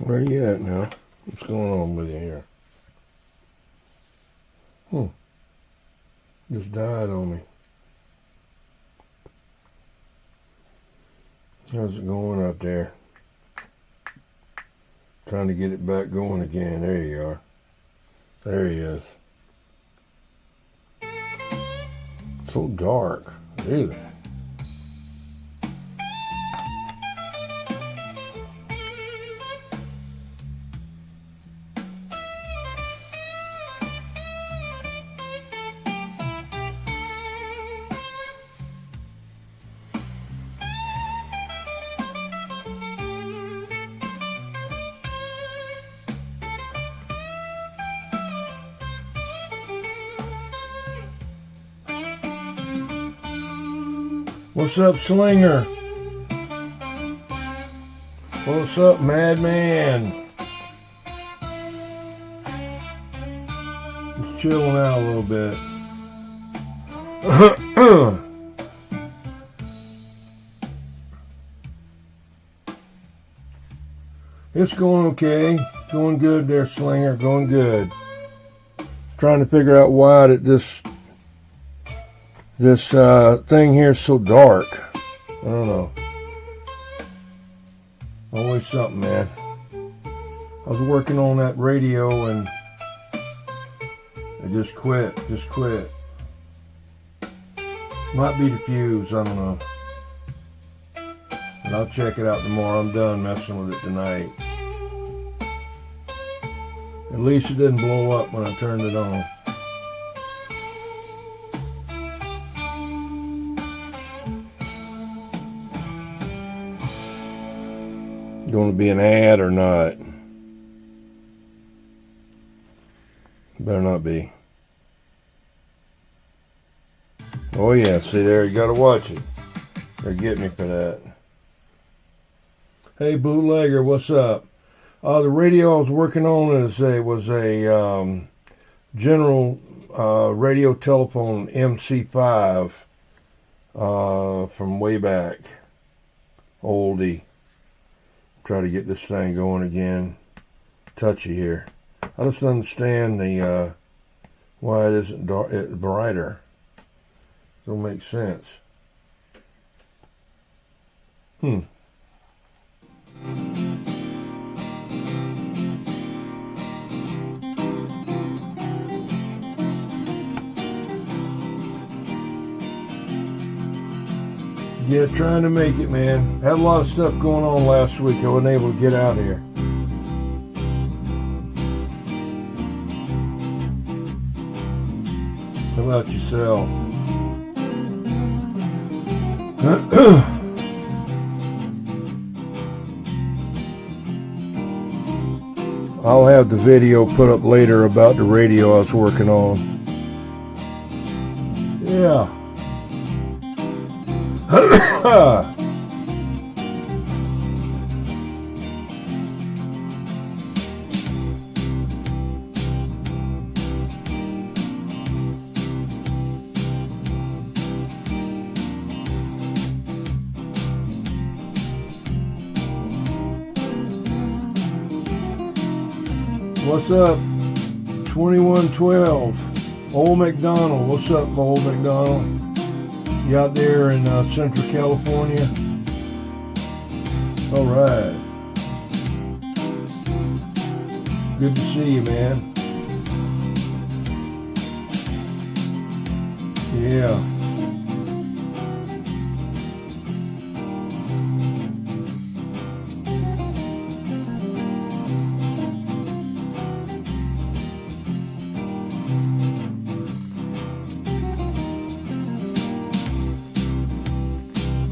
Where you at now? What's going on with you here? Just died on me. How's it going out there? Trying to get it back going again. There you are. There he is. So dark. Really? What's up, Slinger? What's up, Madman? Just chilling out a little bit. It's going okay. Going good there, Slinger. Going good. Trying to figure out why that this thing here is so dark. I don't know. Always something, man. I was working on that radio and I just quit. Might be the fuse, I don't know. But I'll check it out tomorrow. I'm done messing with it tonight. At least it didn't blow up when I turned it on. Going to be an ad or not? Better not be. Oh yeah, see there, you gotta watch it. They're getting me for that. Hey bootlegger, what's up? The radio I was working on was a General radio telephone MC5 from way back. Oldie. Try to get this thing going again. Touchy here. I just don't understand the why it isn't brighter. Don't make sense. Yeah, trying to make it, man. Had a lot of stuff going on last week. I wasn't able to get out here. How about yourself? I'll have the video put up later about the radio I was working on. Yeah. What's up? 2112. Old McDonald. What's up, Old McDonald? You out there in Central California? All right. Good to see you, man. Yeah.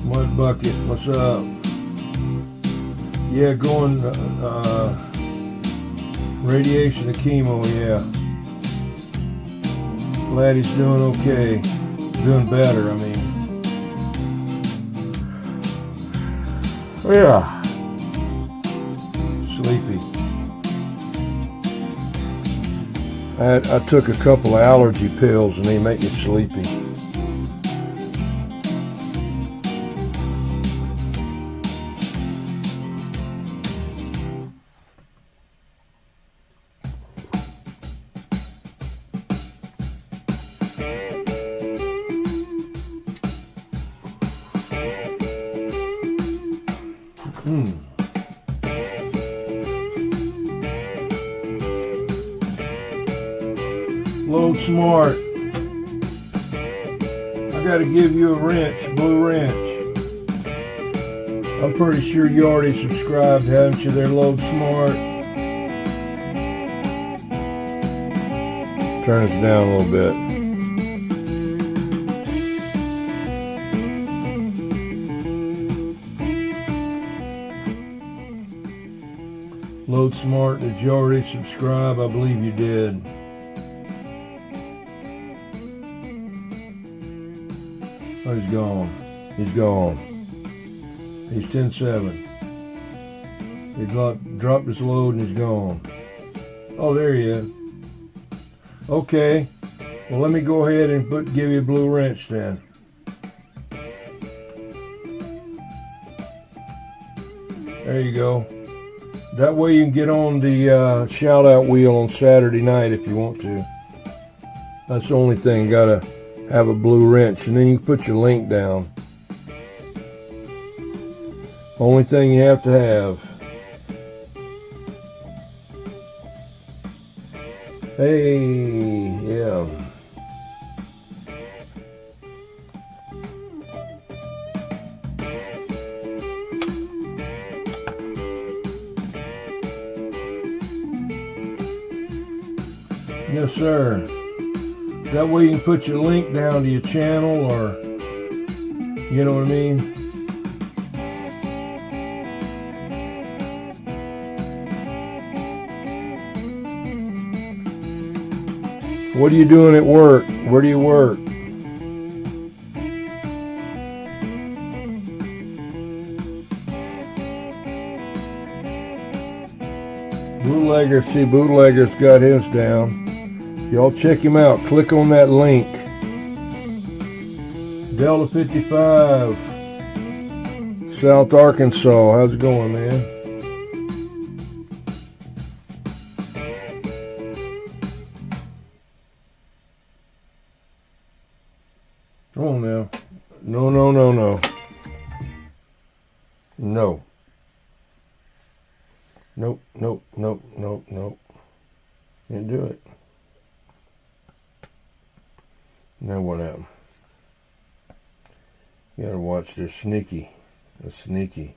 Mud Bucket, what's up? Yeah, going radiation to chemo, yeah. Glad he's doing okay. Doing better, I mean. Yeah. Sleepy. I took a couple of allergy pills and they make me sleepy. Load Smart. I gotta give you a wrench, Blue Wrench. I'm pretty sure you already subscribed, haven't you there, Load Smart? Turn this down a little bit. Load Smart, did you already subscribe? I believe you did. Oh, he's gone. He's gone. He's 10-7. He dropped his load and he's gone. Oh, there he is. Okay. Well, let me go ahead and give you a Blue Wrench then. There you go. That way you can get on the shout-out wheel on Saturday night if you want to. That's the only thing. Gotta have a Blue Wrench, and then you can put your link down. Only thing you have to have. Hey, yeah. Yes, sir. That way you can put your link down to your channel, or, you know what I mean? What are you doing at work? Where do you work? Bootlegger, see, Bootlegger's got his down. Y'all check him out. Click on that link. Delta 55, South Arkansas. How's it going, man? Come on now. No, no, no, no. No. Nope, nope, nope, nope, nope. Can't do it. Now what happened? You gotta watch this sneaky. That's sneaky.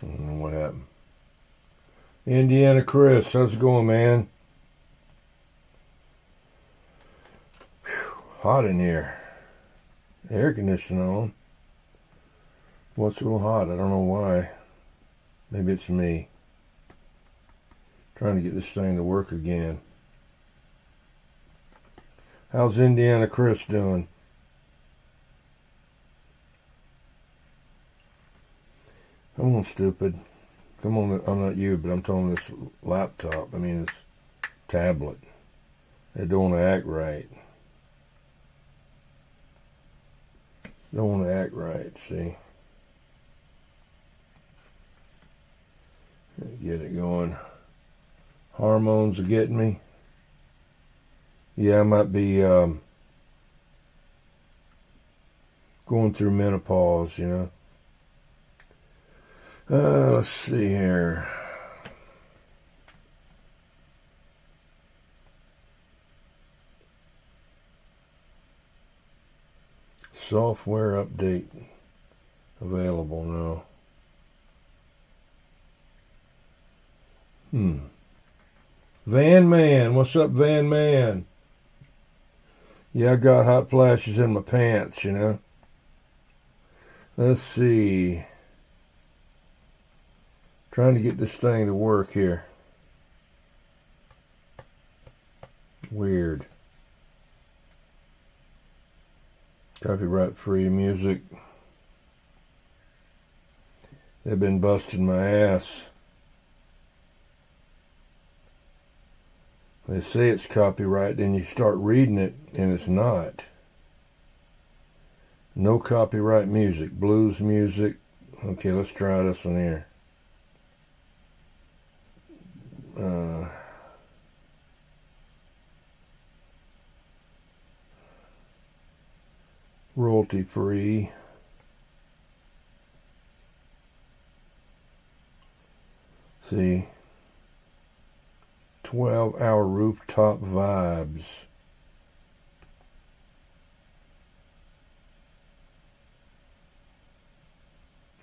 I don't know what happened. Indiana Chris, how's it going, man? Whew, hot in here. Air conditioning on. What's so hot? I don't know why. Maybe it's me. Trying to get this thing to work again. How's Indiana Chris doing? Come on, stupid. Come on, I'm not you, but I'm talking this laptop. I mean, this tablet. They don't want to act right. Don't want to act right, see? Get it going. Hormones are getting me. Yeah, I might be going through menopause, you know. Let's see here. Software update available now. Van Man, what's up, Van Man? Yeah, I got hot flashes in my pants, you know. Let's see. Trying to get this thing to work here. Weird. Copyright free music. They've been busting my ass. They say it's copyright, then you start reading it, and it's not. No copyright music. Blues music. Okay, let's try this one here. royalty free. See, 12-hour rooftop vibes.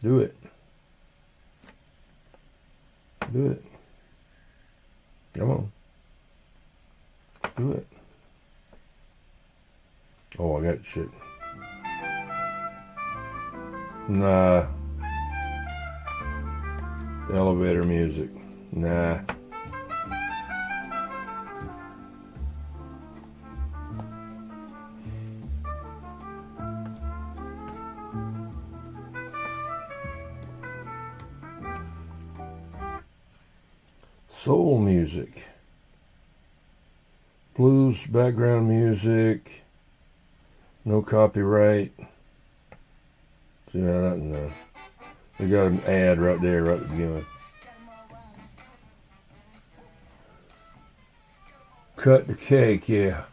Do it. Do it. Come on. Do it. Oh, I got shit. Nah. Elevator music. Nah. Soul music. Blues background music. No copyright. See that? No. We got an ad right there, right at the beginning. Cut the cake, yeah.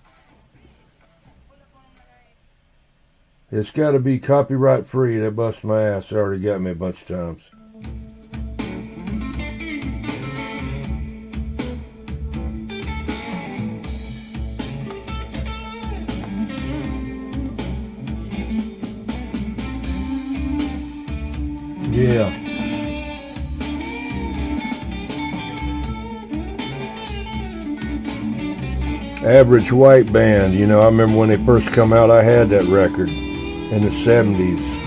It's got to be copyright free. They bust my ass. They already got me a bunch of times. Yeah. Average White Band. You know, I remember when they first come out, I had that record in the 70s.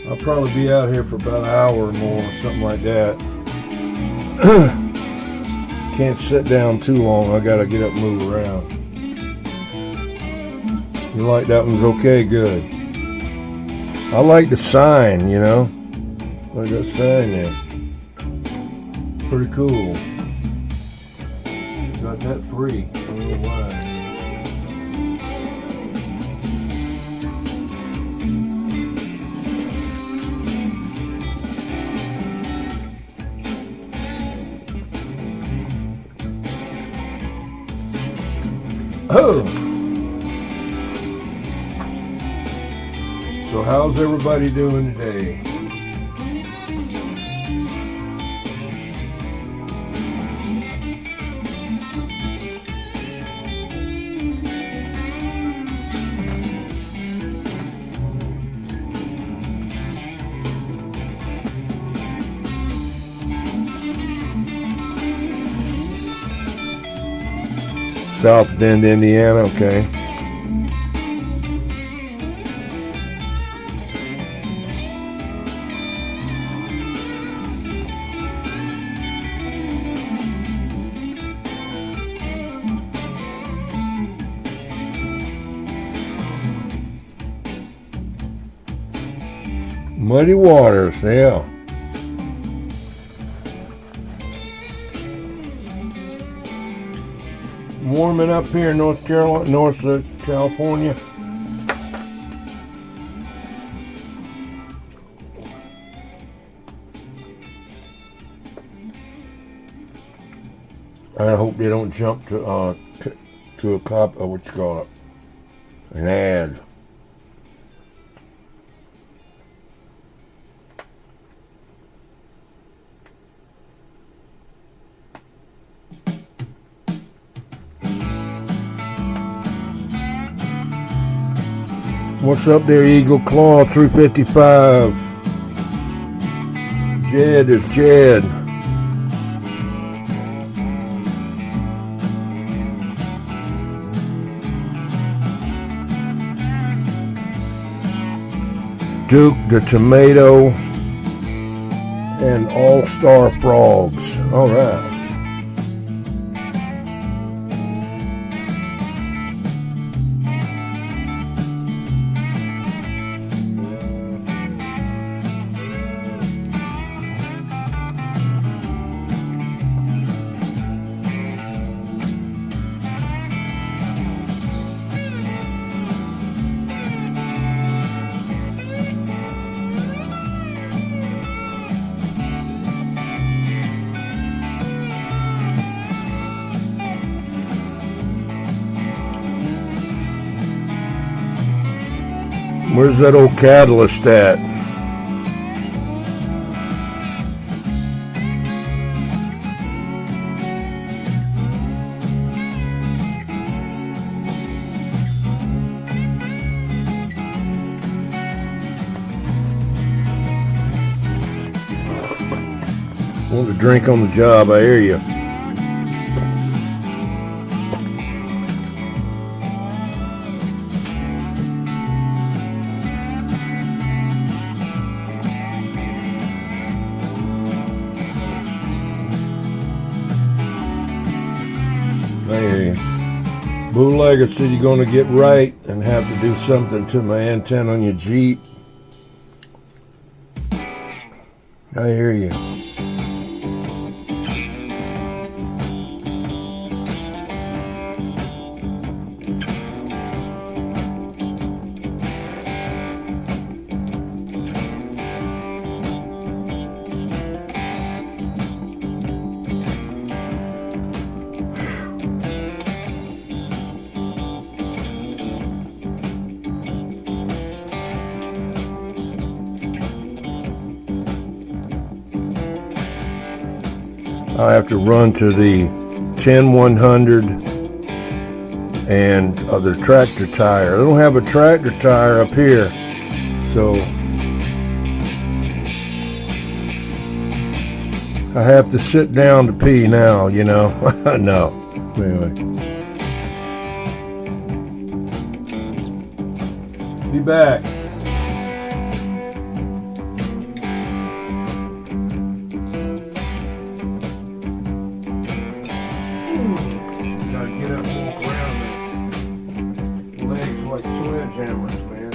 I'll probably be out here for about an hour or more, something like that. Can't sit down too long. I gotta get up and move around. You like that one's okay? Good. I like the sign, you know. Like that sign there. Pretty cool. Got that free. I don't know why. Oh! So how's everybody doing today? South Bend, Indiana, okay. Muddy Waters, yeah. Warming up here in North California. I hope they don't jump to a cop or what you call it, an ad. What's up there, Eagle Claw 355? Jed is Jed. Duke the Tomato and All-Star Frogs. All right. Where's that old catalyst at? Want to drink on the job, I hear you. I hear you. Bootlegger said you're going to get right and have to do something to my antenna on your Jeep. I hear you. I have to run to the 10100 and the tractor tire. I don't have a tractor tire up here, so I have to sit down to pee now, you know. No. Anyway. Be back. Gotta get up and walk around the legs like sledgehammers, man.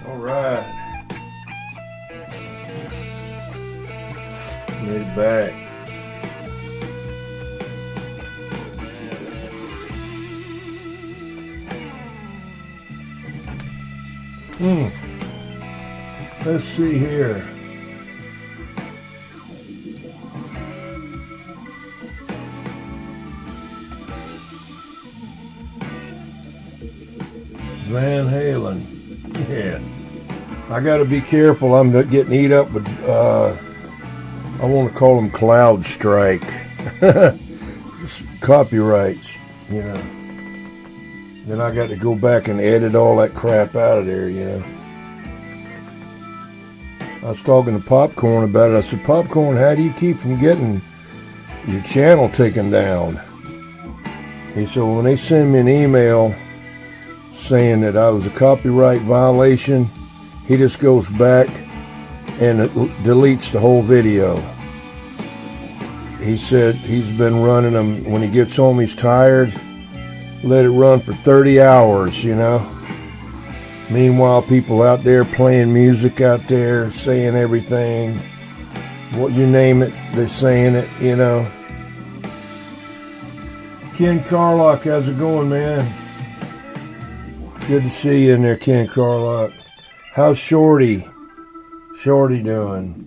All right. Made it back. Let's see here. Van Halen. Yeah. I got to be careful. I'm getting eat up with, I want to call them cloud strike. Copyrights, you know. Then I got to go back and edit all that crap out of there, you know. I was talking to Popcorn about it. I said, Popcorn, how do you keep from getting your channel taken down? He said, well, when they send me an email saying that I was a copyright violation, he just goes back and it deletes the whole video. He said he's been running them. When he gets home, he's tired. Let it run for 30 hours, you know. Meanwhile, people out there playing music out there, saying everything. What you name it, they're saying it, you know. Ken Carlock, how's it going, man? Good to see you in there, Ken Carlock. How's Shorty? Shorty doing?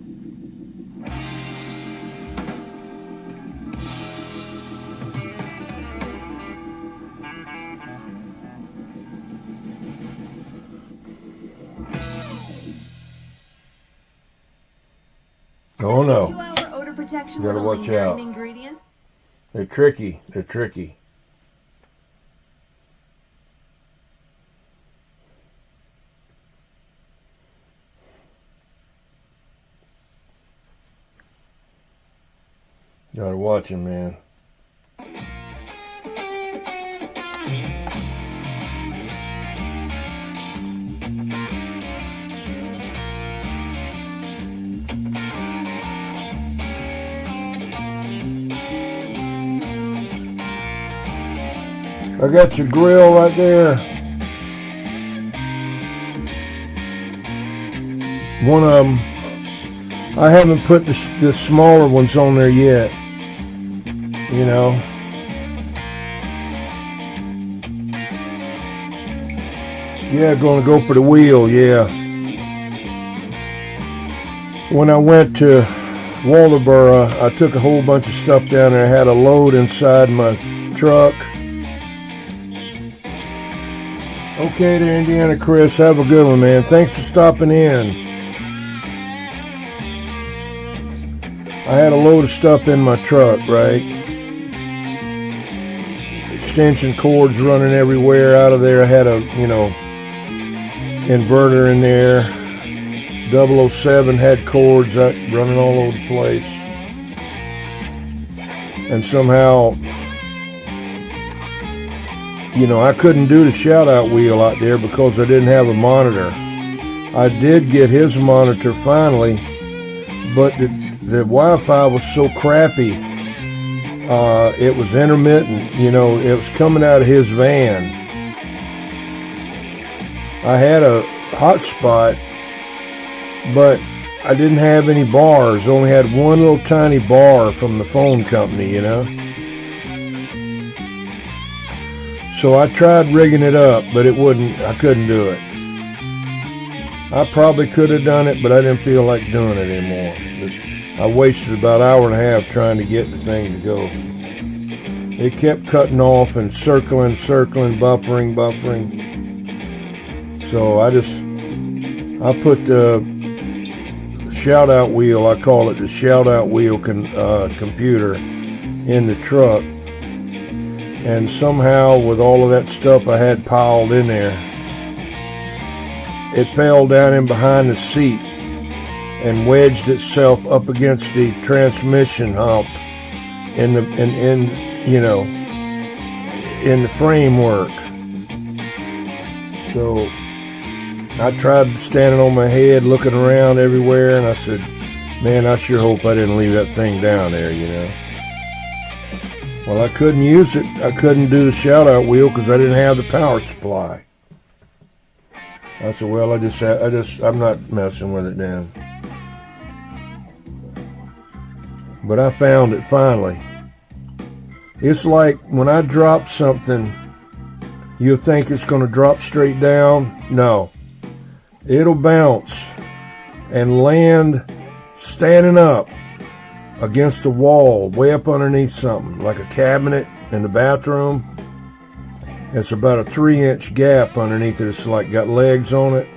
Oh no. 2-hour odor protection. You gotta watch out. Ingredients. They're tricky. They're tricky. Gotta watch him, man. I got your grill right there. One of them, I haven't put the smaller ones on there yet. You know. Yeah, gonna go for the wheel, yeah. When I went to Waldoboro, I took a whole bunch of stuff down there. I had a load inside my truck. Okay there, Indiana Chris. Have a good one, man. Thanks for stopping in. I had a load of stuff in my truck, right? Extension cords running everywhere out of there. I had a, you know, inverter in there. 007 had cords running all over the place. And somehow, you know, I couldn't do the shout-out wheel out there because I didn't have a monitor. I did get his monitor finally, but the Wi-Fi was so crappy. It was intermittent. You know, it was coming out of his van. I had a hotspot, but I didn't have any bars. Only had one little tiny bar from the phone company, you know. So I tried rigging it up, but it wouldn't. I couldn't do it. I probably could have done it, but I didn't feel like doing it anymore. But I wasted about an hour and a half trying to get the thing to go. It kept cutting off and circling, buffering. So I put the shout-out wheel, I call it the shout-out wheel computer, in the truck. And somehow, with all of that stuff I had piled in there, it fell down in behind the seat and wedged itself up against the transmission hump in the framework. So I tried standing on my head, looking around everywhere, and I said, man, I sure hope I didn't leave that thing down there, you know. Well, I couldn't use it. I couldn't do the shout-out wheel because I didn't have the power supply. I said, well, I'm not messing with it then. But I found it finally. It's like when I drop something, you think it's going to drop straight down. No. It'll bounce and land standing up against the wall, way up underneath something, like a cabinet in the bathroom. It's about a 3-inch gap underneath it. It's like got legs on it.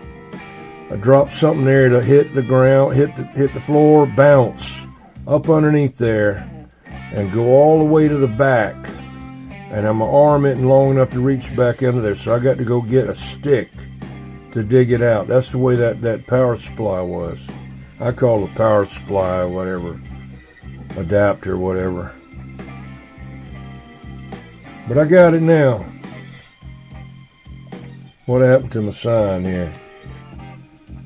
I dropped something there to hit the ground, hit the floor, bounce up underneath there, and go all the way to the back. And I'm gonna arm it and long enough to reach back into there. So I got to go get a stick to dig it out. That's the way that power supply was. I call it power supply, whatever, adapter, whatever. But I got it now. What happened to my sign here?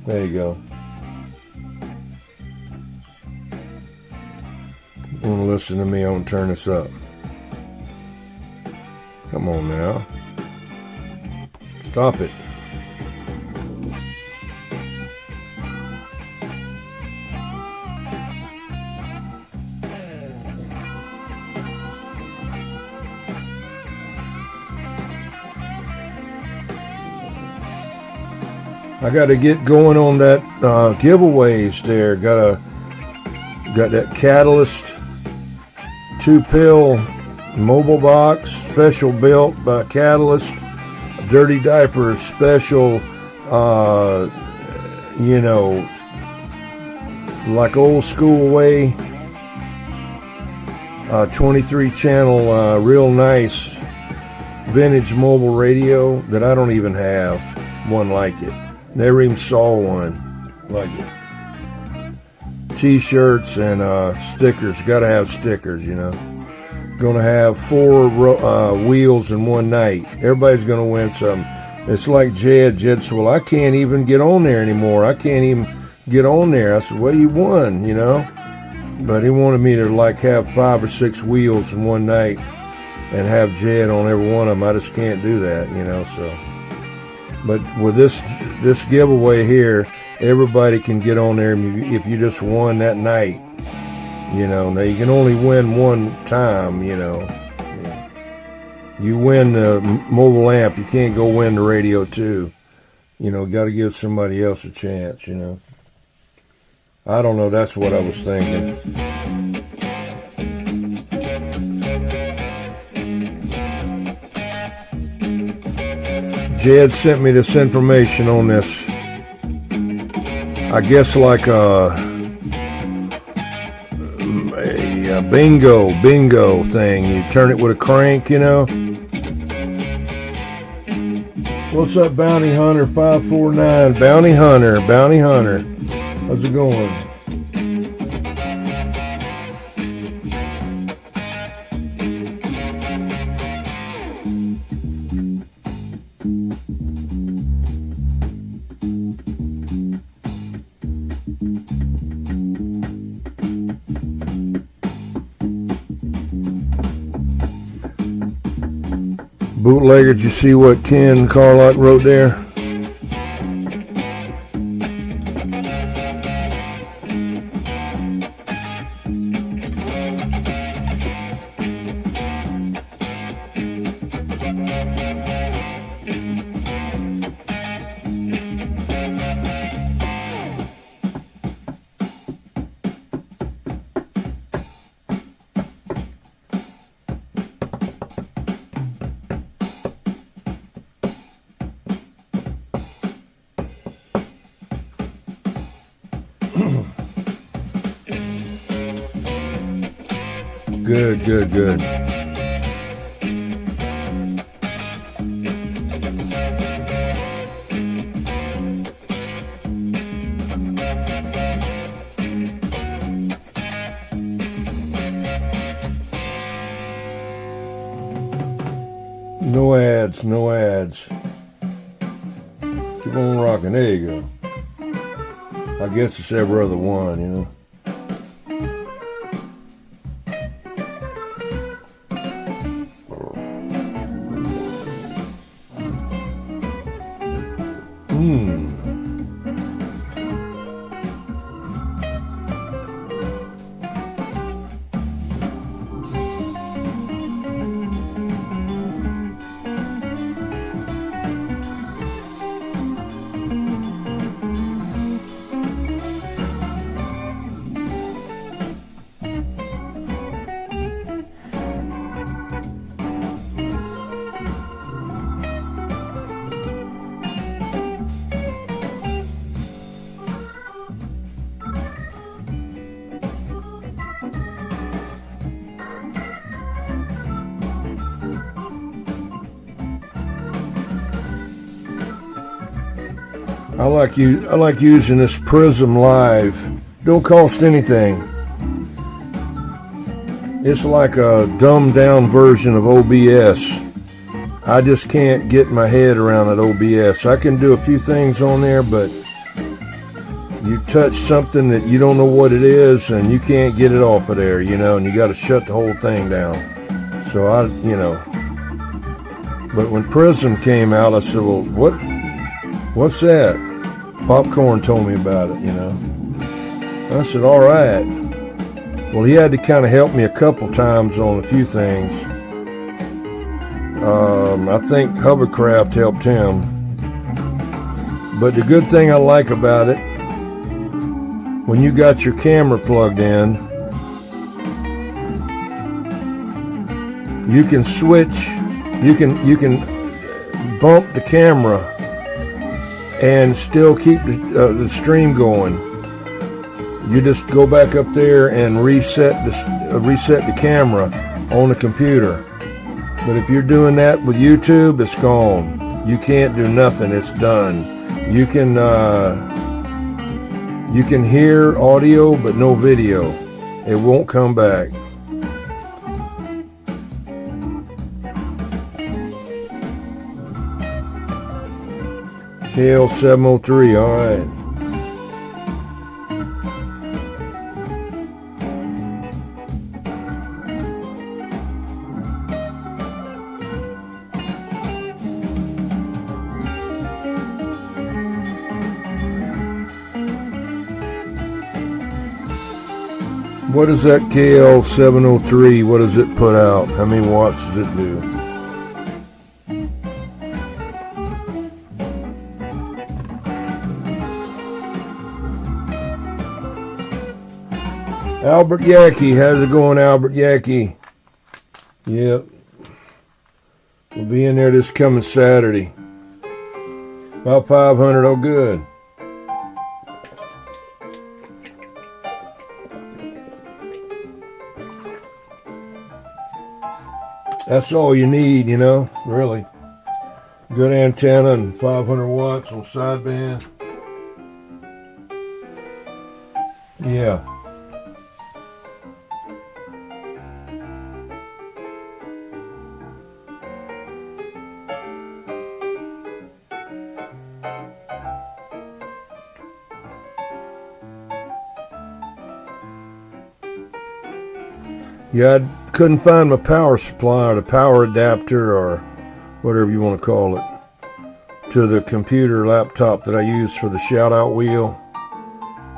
There you go. You want to listen to me? I'm going to turn this up. Come on now. Stop it. I got to get going on that giveaways there. Got that Catalyst 2-pill mobile box, special built by Catalyst. Dirty Diaper special, like old school way. 23 channel, real nice vintage mobile radio that I don't even have one like it. Never even saw one like it. T-shirts and stickers. Got to have stickers, Going to have 4 wheels in one night. Everybody's going to win something. It's like Jed. Jed said, well, I can't even get on there anymore. I can't even get on there. I said, well, you won, But he wanted me to have 5 or 6 wheels in one night and have Jed on every one of them. I just can't do that, so... But with this giveaway here, everybody can get on there if you just won that night. Now you can only win one time, You win the mobile amp, you can't go win the radio too. Got to give somebody else a chance, I don't know, that's what I was thinking. Jed sent me this information on this, I guess like a bingo thing. You turn it with a crank, What's up, Bounty Hunter 549? Bounty Hunter. How's it going? Bootlegger, did you see what Ken Carlock wrote there? Good. No ads. Keep on rocking. There you go. I guess it's every other one, I like using this Prism Live. Don't cost anything. It's like a dumbed down version of OBS. I just can't get my head around that OBS. I can do a few things on there, but you touch something that you don't know what it is and you can't get it off of there, you know, and you got to shut the whole thing down. So but when Prism came out, I said, well, what's that? Popcorn told me about it, you know. I said, all right. Well, he had to kind of help me a couple times on a few things. I think Hovercraft helped him. But the good thing I like about it, when you got your camera plugged in, you can switch, you can bump the camera and still keep the stream going. You just go back up there and reset the camera on the computer. But if you're doing that with YouTube, it's gone. You can't do nothing. It's done. You can hear audio but no video. It won't come back. KL703, all right. What is that KL703? What does it put out? How many watts does it do? Albert Yackey, how's it going, Albert Yackey? Yep. We'll be in there this coming Saturday. About 500, oh good. That's all you need, you know, really. Good antenna and 500 watts on sideband. Yeah. Yeah, I couldn't find my power supply or the power adapter or whatever you want to call it to the computer laptop that I use for the shout out wheel.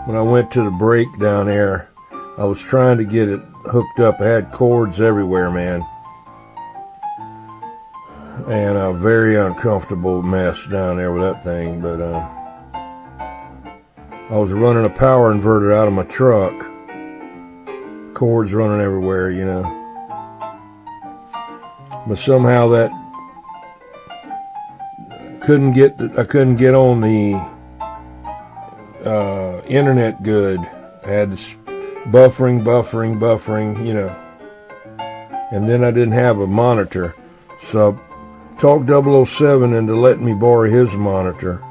When I went to the break down there, I was trying to get it hooked up. I had cords everywhere, man. And a very uncomfortable mess down there with that thing. But I was running a power inverter out of my truck. Cords running everywhere, you know. But somehow that I couldn't get on the internet good. I had this buffering, you know. And then I didn't have a monitor. So I talked 007 into letting me borrow his monitor.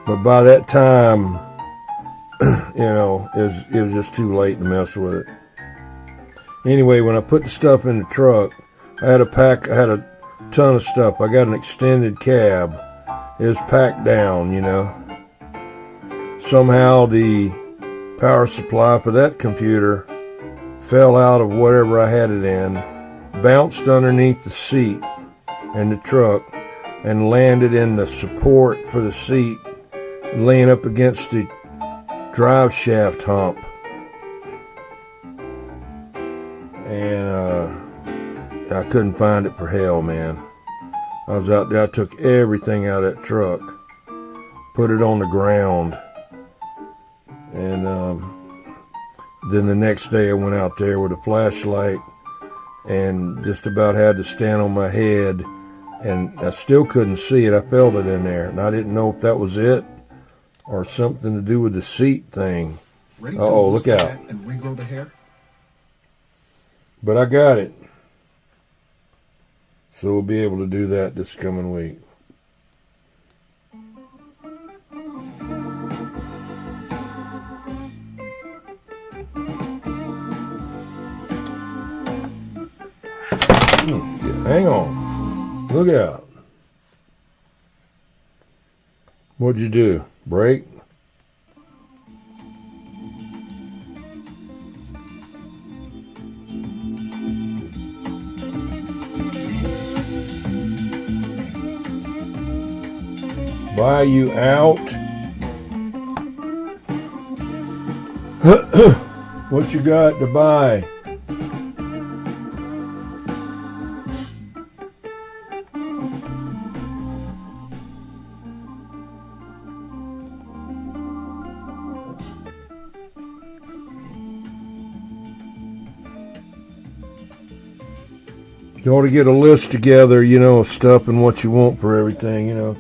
But by that time, you know, it was just too late to mess with it. Anyway, when I put the stuff in the truck, I had a ton of stuff. I got an extended cab. It was packed down, you know. Somehow the power supply for that computer fell out of whatever I had it in, bounced underneath the seat in the truck, and landed in the support for the seat, laying up against the drive shaft hump. And I couldn't find it for hell, man. I was out there, I took everything out of that truck, put it on the ground, and then the next day I went out there with a flashlight and just about had to stand on my head, and I still couldn't see it. I felt it in there, and I didn't know if that was it or something to do with the seat thing. Uh-oh, look out. And regrow the hair? But I got it. So we'll be able to do that this coming week. Hang on. Look out. What'd you do? Break? Buy you out? What you got to buy? You ought to get a list together, you know, of stuff and what you want for everything, you know.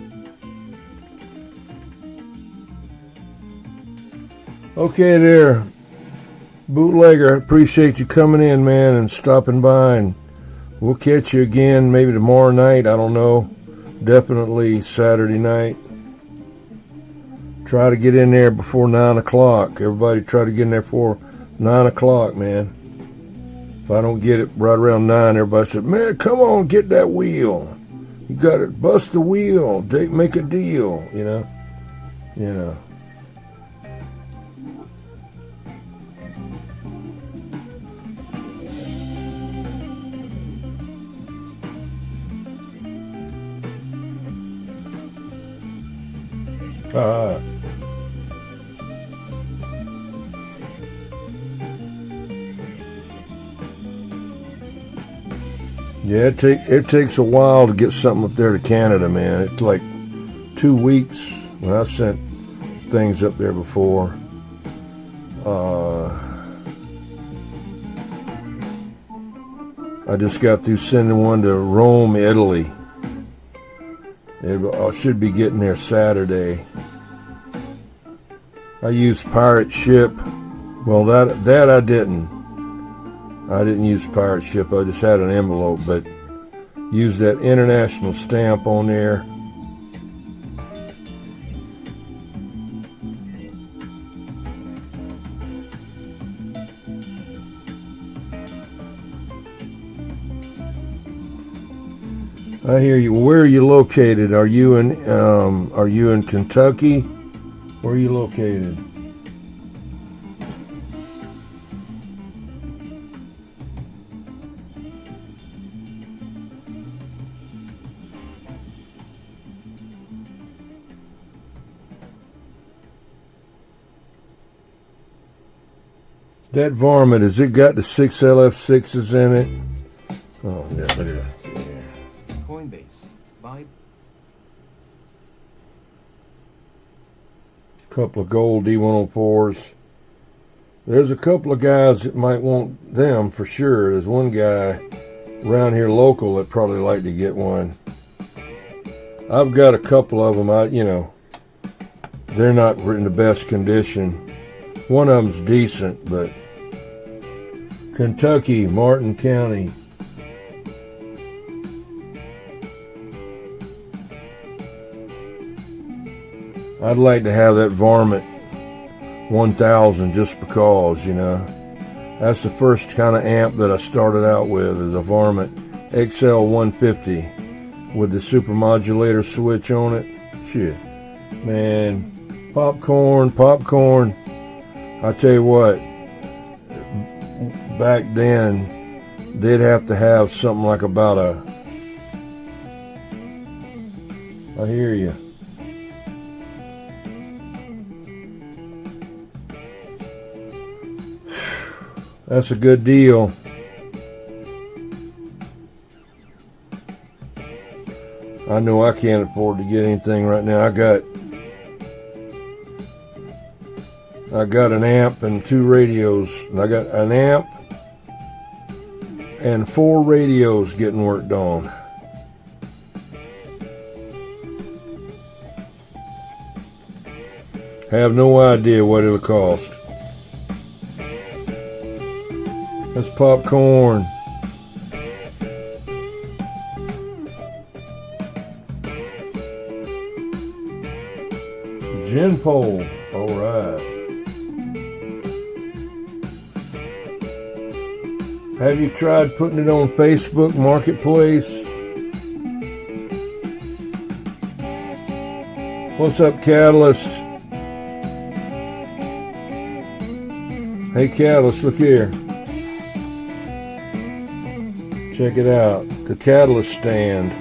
Okay there, bootlegger. Appreciate you coming in, man, and stopping by. And we'll catch you again maybe tomorrow night. I don't know. Definitely Saturday night. Try to get in there before 9 o'clock. Everybody try to get in there before 9 o'clock, man. If I don't get it right around 9, everybody said, man, come on, get that wheel. You got to bust the wheel. Make a deal, you know. You know. Yeah, it takes a while to get something up there to Canada, man. It's like 2 weeks when I sent things up there before. I just got through sending one to Rome, Italy. I should be getting there Saturday. I used Pirate Ship. Well, that I didn't. I didn't use Pirate Ship. I just had an envelope, but used that international stamp on there. I hear you. Where are you located? Are you in Kentucky? Where are you located? That varmint, has it got the 6 LF6s in it? Oh, yeah, look at that. Yeah. Coinbase. Buy. Couple of gold D104s. There's a couple of guys that might want them for sure. There's one guy around here local that probably like to get one. I've got a couple of them. They're not in the best condition. One of them's decent, but Kentucky, Martin County. I'd like to have that varmint 1000 just because, you know. That's the first kind of amp that I started out with, is a varmint XL 150 with the super modulator switch on it. Shit, man, popcorn. I tell you what, back then they'd have to have something like about I hear you. That's a good deal. I know I can't afford to get anything right now. I got an amp and 2 radios. I got an amp and 4 radios getting worked on. Have no idea what it'll cost. That's popcorn. Gin pole. All right. Have you tried putting it on Facebook Marketplace? What's up, Catalyst? Hey, Catalyst, look here. Check it out. The Catalyst stand.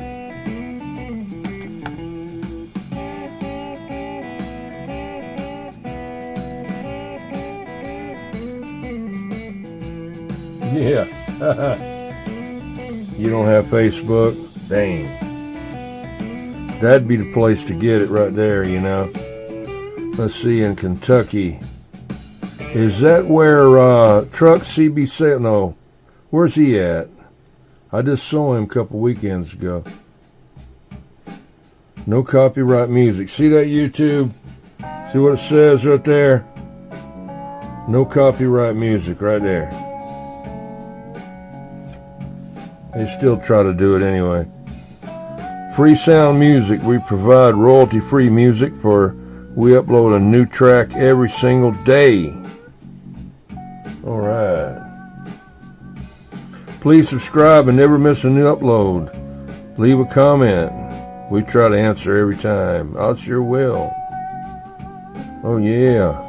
Yeah. You don't have Facebook? Dang. That'd be the place to get it right there, you know. Let's see, in Kentucky. Is that where Truck CB Sale? No. Where's he at? I just saw him a couple weekends ago. No copyright music. See that, YouTube? See what it says right there? No copyright music right there. They still try to do it anyway. Free Sound Music. We provide royalty-free music we upload a new track every single day. All right. Please subscribe and never miss a new upload. Leave a comment. We try to answer every time. I sure will. Oh, yeah.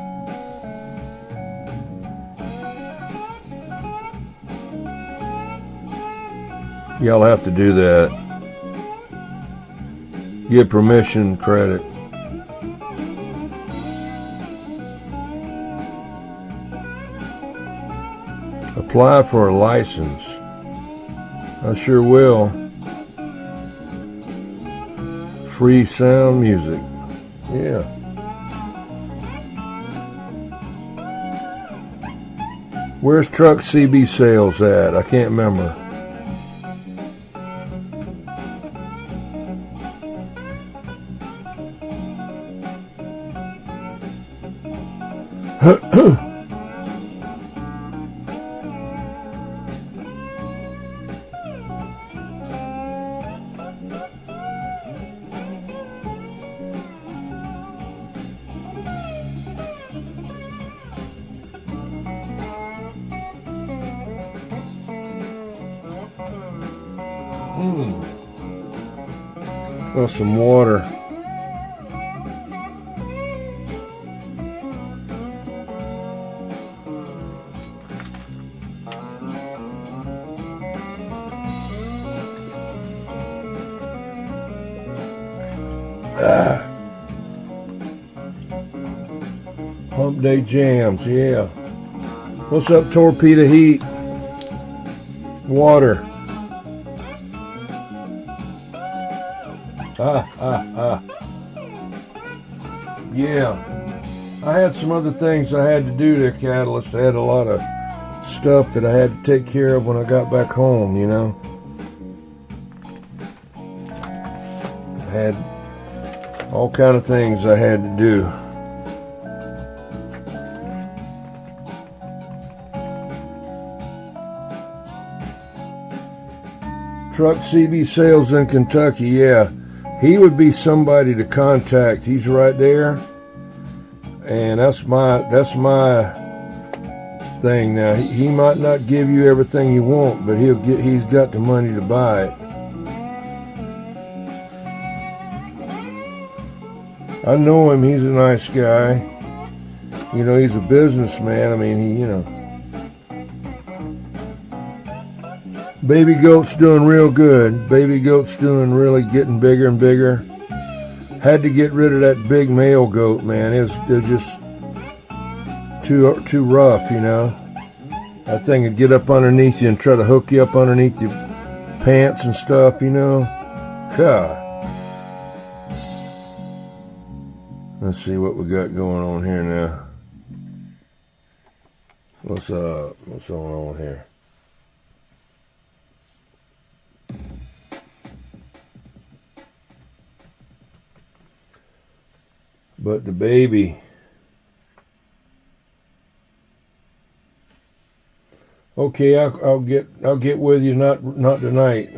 Y'all have to do that. Give permission credit. Apply for a license. I sure will. Free Sound Music. Yeah. Where's Truck CB Sales at? I can't remember. Well, some water. Hump Day Jams, yeah. What's up, Torpedo Heat? Water. Yeah. I had some other things I had to do there, Catalyst. I had a lot of stuff that I had to take care of when I got back home, you know. I had all kind of things I had to do. Truck CB Sales in Kentucky, yeah. He would be somebody to contact. He's right there. And that's my thing now. He might not give you everything you want, but he's got the money to buy it. I know him, he's a nice guy. You know, he's a businessman. I mean, he, you know. Baby Goat's doing real good. Baby Goat's doing really getting bigger and bigger. Had to get rid of that big male goat, man. It's just too rough, you know. That thing would get up underneath you and try to hook you up underneath your pants and stuff, you know. God. Let's see what we got going on here now. What's up? What's going on here? But the baby. Okay, I'll get with you. Not tonight.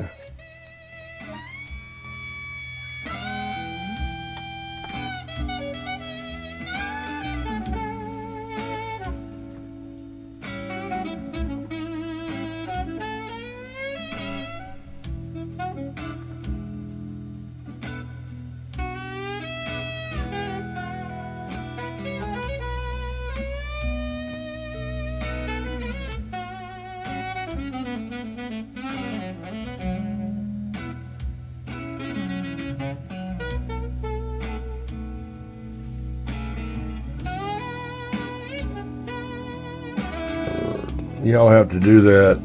Y'all have to do that.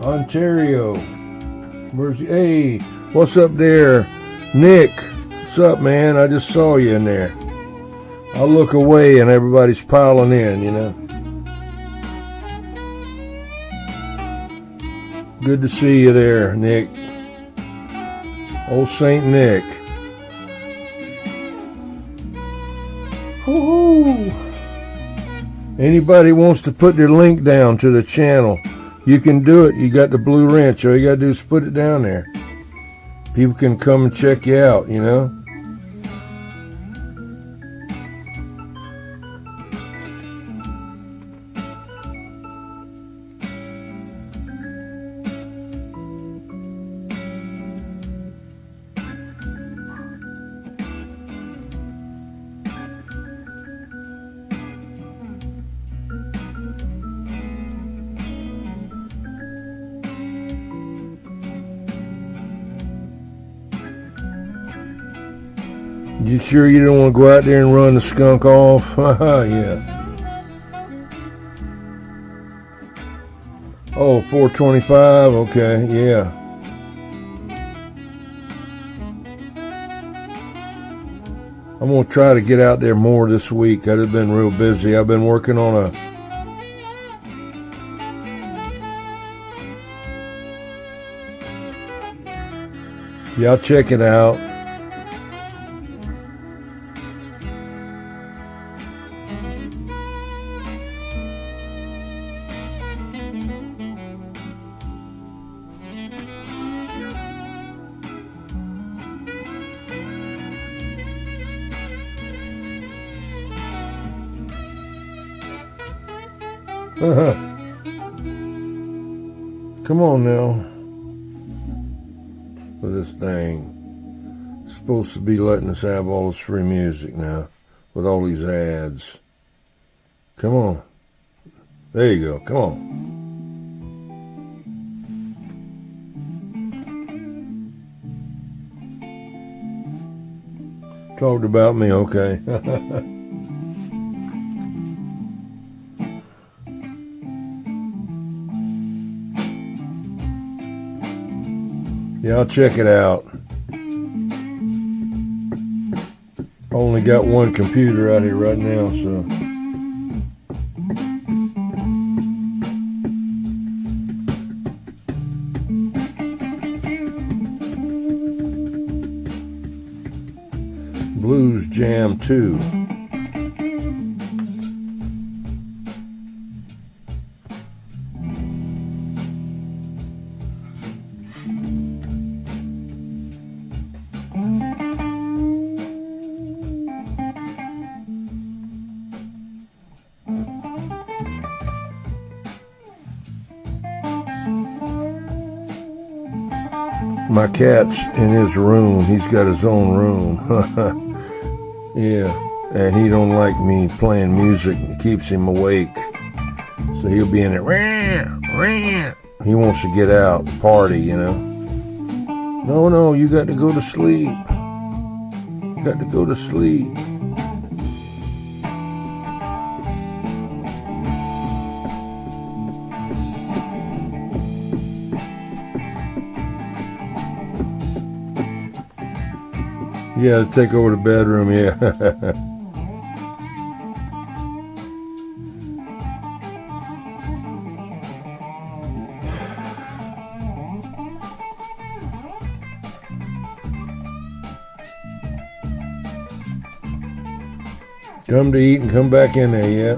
Ontario. Where's he? Hey, what's up there? Nick, what's up, man? I just saw you in there. I'll look away and everybody's piling in, you know. Good to see you there, Nick. Old Saint Nick. Woo-hoo. Anybody wants to put their link down to the channel, you can do it. You got the blue wrench. All you got to do is put it down there. People can come and check you out, you know. You sure you don't want to go out there and run the skunk off? Yeah. Oh, 425. Okay, yeah. I'm going to try to get out there more this week. I've been real busy. I've been working on a... Y'all check it out. Come on now. With this thing. It's supposed to be letting us have all this free music now. With all these ads. Come on. There you go. Come on. Talked about me, okay. Yeah, I'll check it out. Only got one computer out here right now, so. Blues Jam 2. My cat's in his room. He's got his own room. Yeah, and he don't like me playing music. It keeps him awake. So he'll be in there. He wants to get out, party, you know. No, you got to go to sleep. You got to go to sleep. Yeah, take over the bedroom, yeah. Come to eat and come back in there, yeah.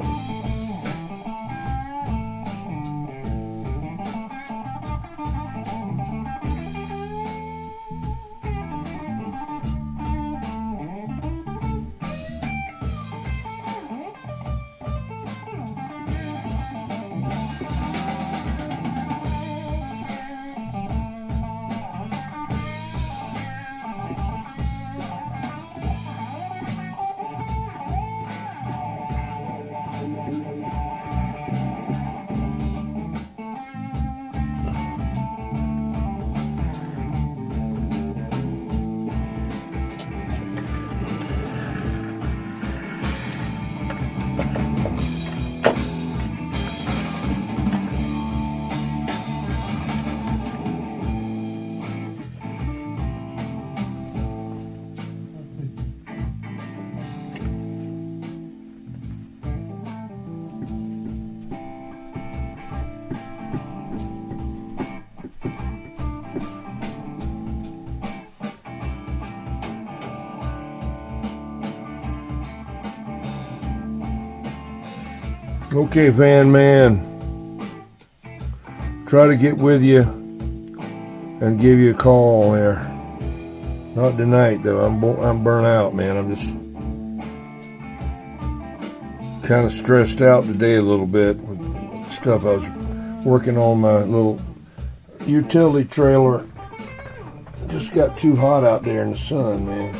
Okay, Van Man. Try to get with you and give you a call there. Not tonight though. I'm burnt out, man. I'm just kind of stressed out today a little bit with stuff. I was working on my little utility trailer. Just got too hot out there in the sun, man.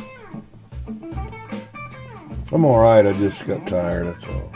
I'm all right. I just got tired. That's all.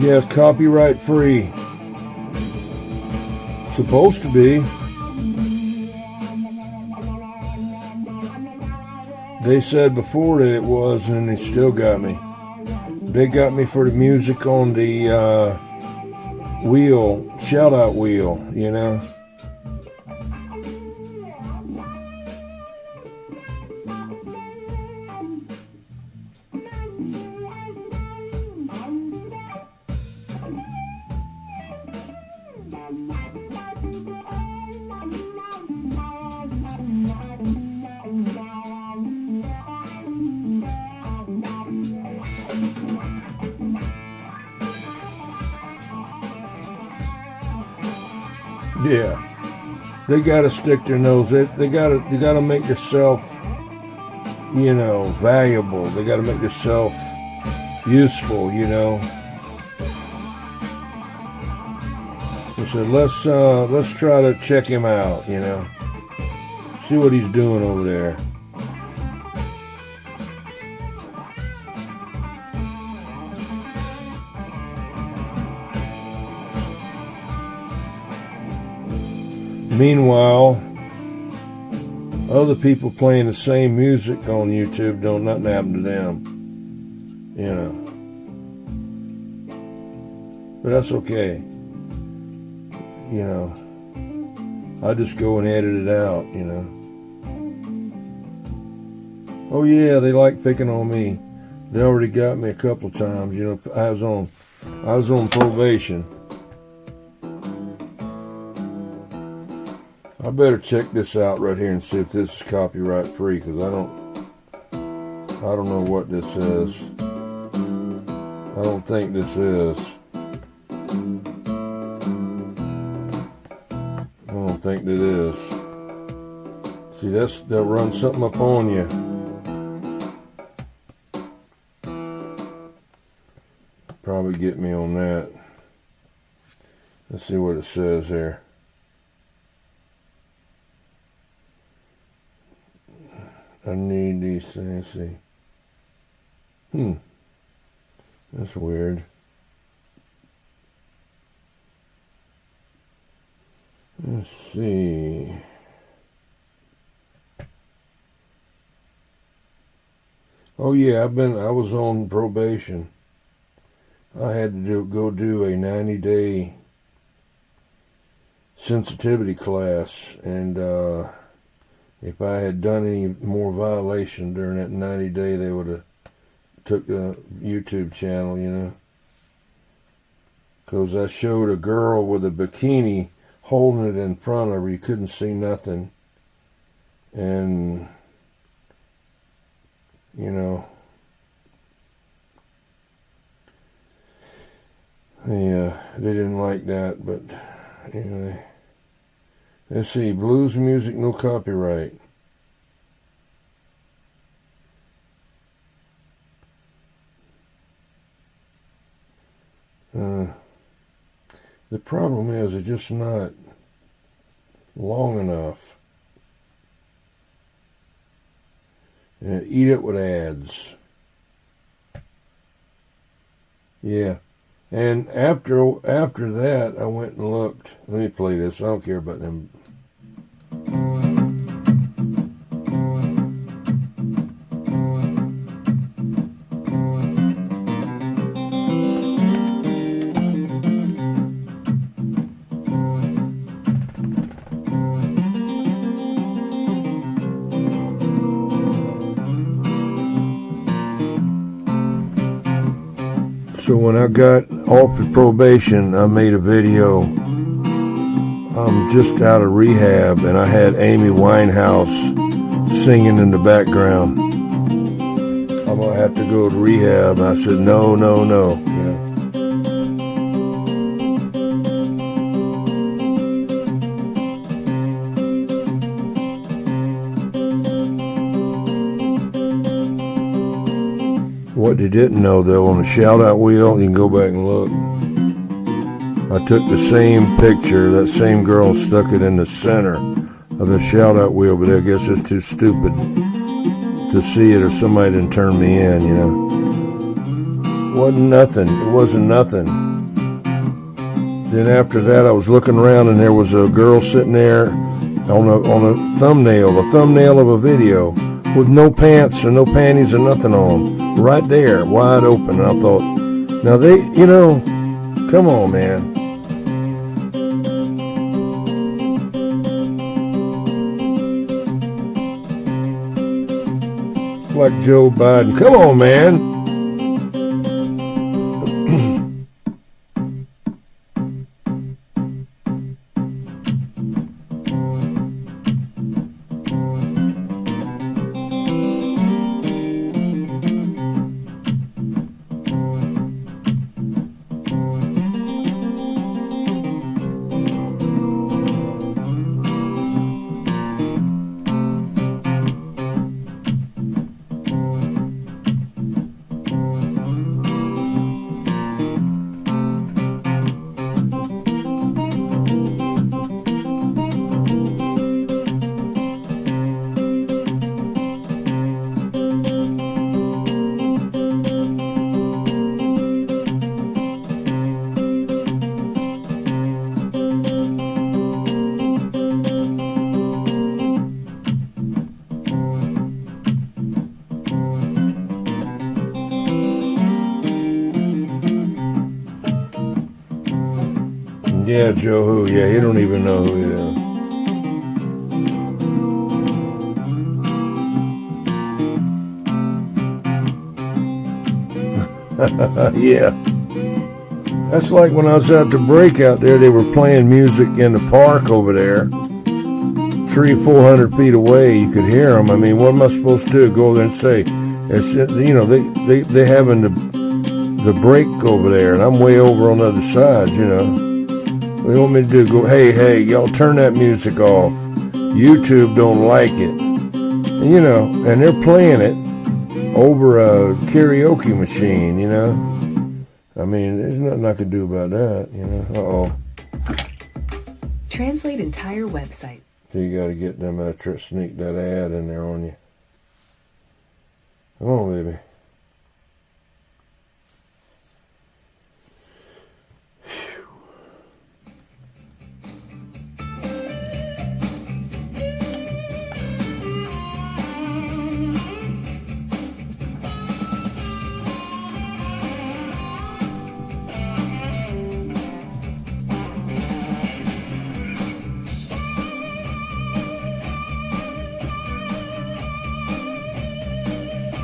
Yeah, it's copyright free. Supposed to be. They said before that it was, and they still got me. They got me for the music on the wheel, shout out wheel, you know. Yeah, they gotta stick their nose. They gotta make yourself, you know, valuable. They gotta make yourself useful, you know. They said let's try to check him out, you know, see what he's doing over there. Meanwhile, other people playing the same music on YouTube, don't nothing happen to them, you know. But that's okay, you know. I just go and edit it out, you know. Oh yeah, they like picking on me. They already got me a couple times, you know. I was on probation. I better check this out right here and see if this is copyright free, because I don't know what this is. I don't think this is. I don't think that is. See, they'll run something up on you. Probably get me on that. Let's see what it says here. I need these things. See. That's weird. Let's see. Oh yeah, I was on probation. I had to go do a 90-day sensitivity class, and if I had done any more violation during that 90-day, they would have took the YouTube channel, you know. Because I showed a girl with a bikini holding it in front of her. You couldn't see nothing. And, you know, they didn't like that, but anyway. Let's see, blues music, no copyright. The problem is it's just not long enough. Eat it with ads. Yeah. And after that, I went and looked. Let me play this. I don't care about them. So when I got off of probation, I made a video. I'm just out of rehab, and I had Amy Winehouse singing in the background. I'm gonna have to go to rehab. And I said, no. Yeah. What they didn't know, though, on the shout-out wheel, you can go back and look. I took the same picture, that same girl, and stuck it in the center of the shout-out wheel, but I guess it's too stupid to see it, or somebody didn't turn me in, you know. It wasn't nothing. Then after that, I was looking around, and there was a girl sitting there on a thumbnail of a video, with no pants or no panties or nothing on. Right there, wide open. And I thought, now they, you know, come on, man. Like Joe Biden. Come on, man. Yeah, Joe who? Yeah, he don't even know who he is. Yeah. That's like when I was at the break out there, they were playing music in the park over there. 300-400 feet away, you could hear them. I mean, what am I supposed to do? Go over there and say, it's, you know, they having the break over there, and I'm way over on the other side, you know. What do you want me to do? Go, hey, y'all turn that music off. YouTube don't like it. And, you know, and they're playing it over a karaoke machine, you know. I mean, there's nothing I could do about that, you know. Translate entire website. So you got to get them sneak that ad in there on you. Come on, baby.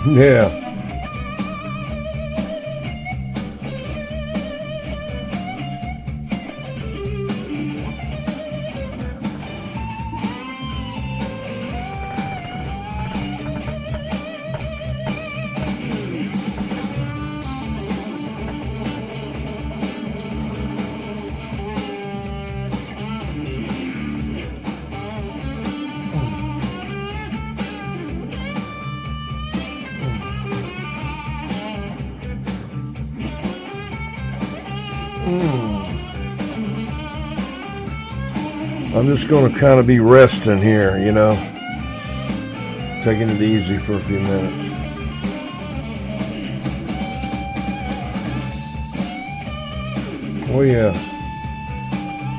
Yeah. I'm just going to kind of be resting here, you know, taking it easy for a few minutes. Oh yeah,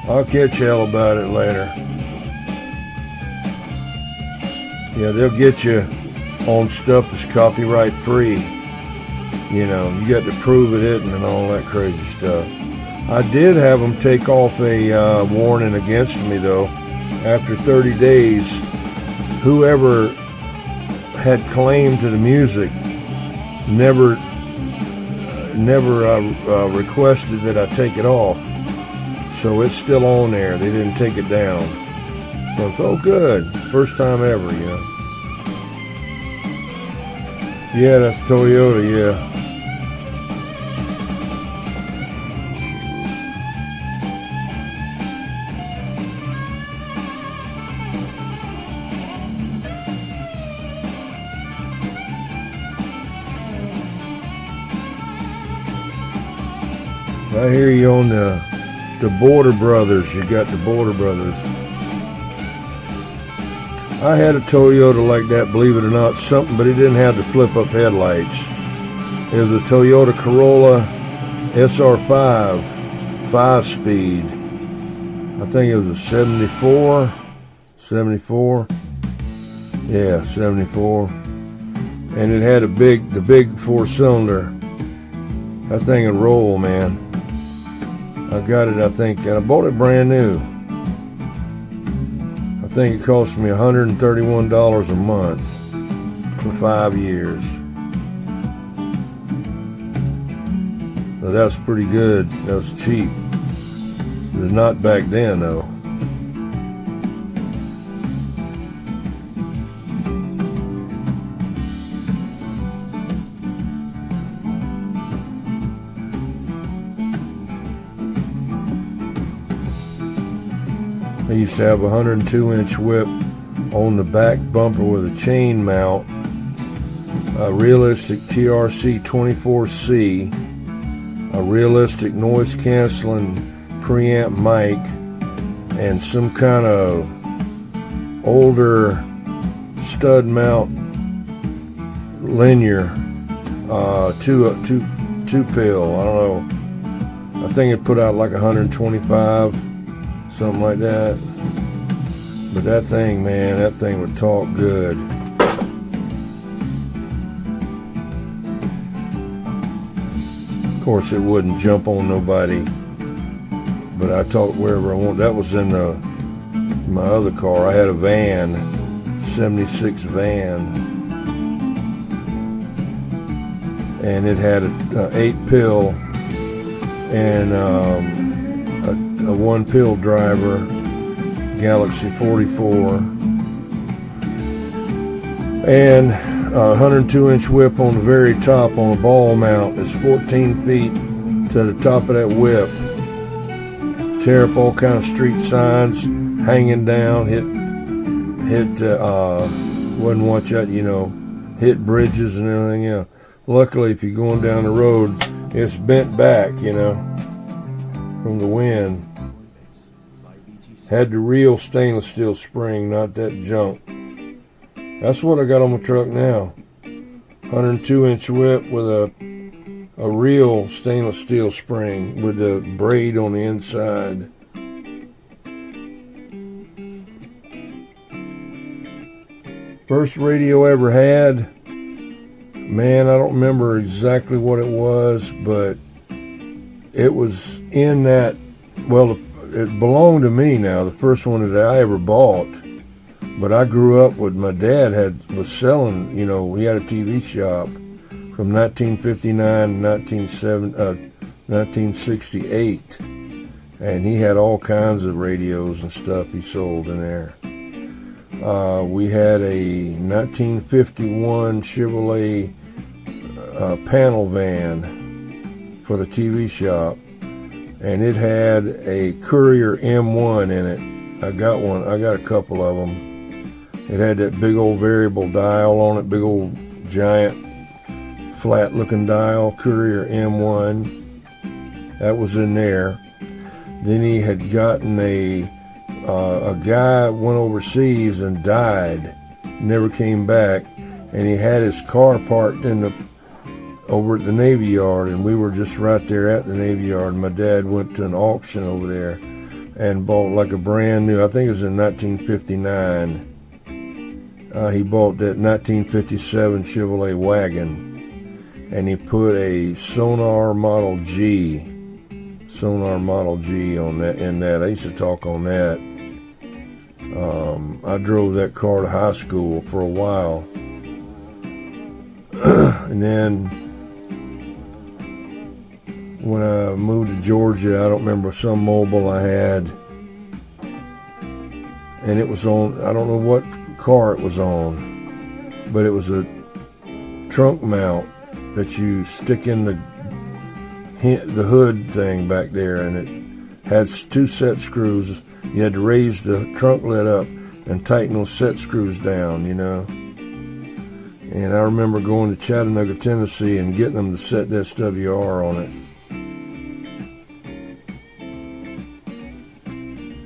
I'll catch hell about it later. Yeah, they'll get you on stuff that's copyright free. You know, you got to prove it hidden and all that crazy stuff. I did have them take off a warning against me, though. After 30 days, whoever had claim to the music never requested that I take it off. So it's still on there. They didn't take it down. So it's all good. First time ever, you know. Yeah, that's Toyota, yeah. I hear you on the Border Brothers. You got the Border Brothers. I had a Toyota like that, believe it or not, something, but it didn't have the flip-up headlights. It was a Toyota Corolla SR5, 5-speed. I think it was a 74. Yeah, 74. And it had the big 4-cylinder. That thing would roll, man. I got it, I think, and I bought it brand new. I think it cost me $131 a month for 5 years. So that's pretty good. That was cheap. It was not back then, though. I used to have a 102-inch whip on the back bumper with a chain mount, a realistic TRC 24C, a realistic noise-canceling preamp mic, and some kind of older stud mount linear two pill. I don't know. I think it put out like 125. Something like that. But that thing, man, that thing would talk good. Of course, it wouldn't jump on nobody. But I talked wherever I want. That was in my other car. I had a van, 76 van. And it had an 8-pill and a 1-pill driver, Galaxy 44, and a 102-inch whip on the very top on a ball mount. It's 14 feet to the top of that whip. Tear up all kind of street signs, hanging down, wouldn't watch out, you know, hit bridges and everything else. Luckily, if you're going down the road, it's bent back, you know, from the wind. Had the real stainless steel spring, not that junk. That's what I got on my truck now. 102-inch whip with a real stainless steel spring with the braid on the inside. First radio I ever had, man, I don't remember exactly what it was, but it was in that, well, it belonged to me now, the first one that I ever bought. But I grew up with, my dad was selling, you know, we had a TV shop from 1959 to 1968. And he had all kinds of radios and stuff he sold in there. We had a 1951 Chevrolet panel van for the TV shop. And it had a Courier M1 in it. I got a couple of them. It had that big old variable dial on it, big old giant flat looking dial, Courier M1. That was in there. Then he had gotten a guy went overseas and died, never came back, and he had his car parked over at the Navy Yard, and we were just right there at the Navy Yard. And my dad went to an auction over there and bought like a brand new, I think it was in 1959. He bought that 1957 Chevrolet wagon, and he put a Sonar Model G on that. In that, I used to talk on that. I drove that car to high school for a while, and then when I moved to Georgia, I don't remember, some mobile I had, and it was on, I don't know what car it was on, but it was a trunk mount that you stick in the hood thing back there, and it had 2 set screws. You had to raise the trunk lid up and tighten those set screws down, you know. And I remember going to Chattanooga, Tennessee, and getting them to set the SWR on it.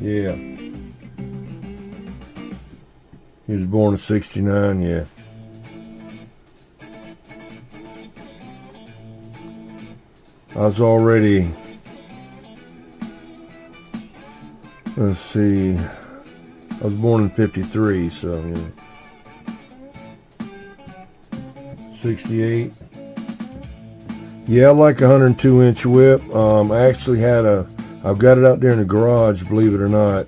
Yeah. He was born in 69, yeah. I was already, let's see, I was born in 53, so, you know. 68. Yeah, I like a 102-inch whip. I actually had I've got it out there in the garage, believe it or not,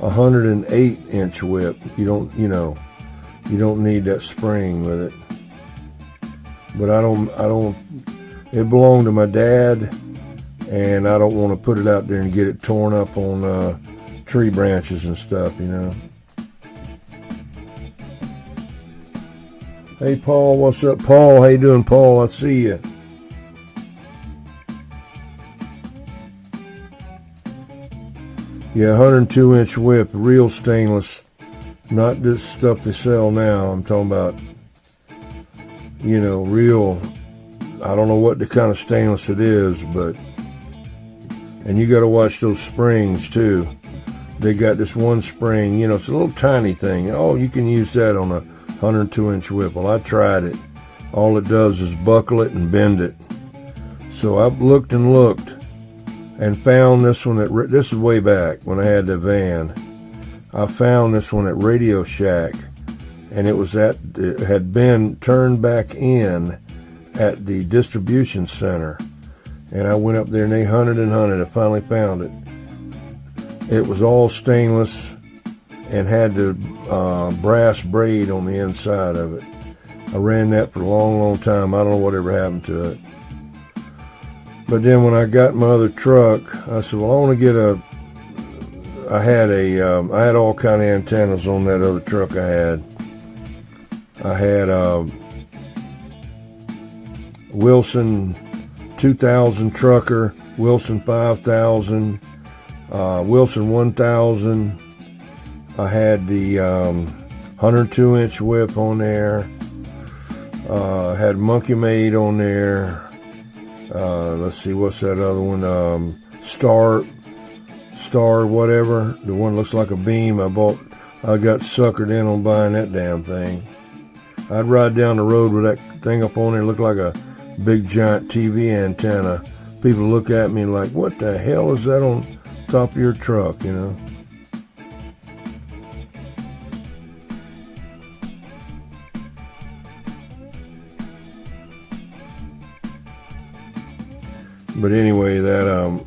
108-inch whip. You don't need that spring with it. But I don't, it belonged to my dad, and I don't want to put it out there and get it torn up on tree branches and stuff, you know. Hey, Paul, what's up, Paul? How you doing, Paul? I see you. Yeah, 102-inch whip, real stainless, not this stuff they sell now. I'm talking about, you know, real, I don't know what the kind of stainless it is, but, and you got to watch those springs too. They got this one spring, you know, it's a little tiny thing. Oh, you can use that on a 102-inch whip. Well, I tried it. All it does is buckle it and bend it. So I looked and looked and found this one this is way back when I had the van. I found this one at Radio Shack, and it had been turned back in at the distribution center. And I went up there and they hunted and hunted. I finally found it. It was all stainless and had the brass braid on the inside of it. I ran that for a long, long time. I don't know whatever happened to it. But then when I got my other truck, I said, well, I want to get I had all kind of antennas on that other truck I had. I had Wilson 2000 trucker, Wilson 5000, Wilson 1000. I had the 102-inch whip on there. Had Monkey Maid on there. Let's see, what's that other one? Star whatever. The one looks like a beam. I got suckered in on buying that damn thing. I'd ride down the road with that thing up on there. It looked like a big giant TV antenna. People look at me like, what the hell is that on top of your truck, you know? But anyway, that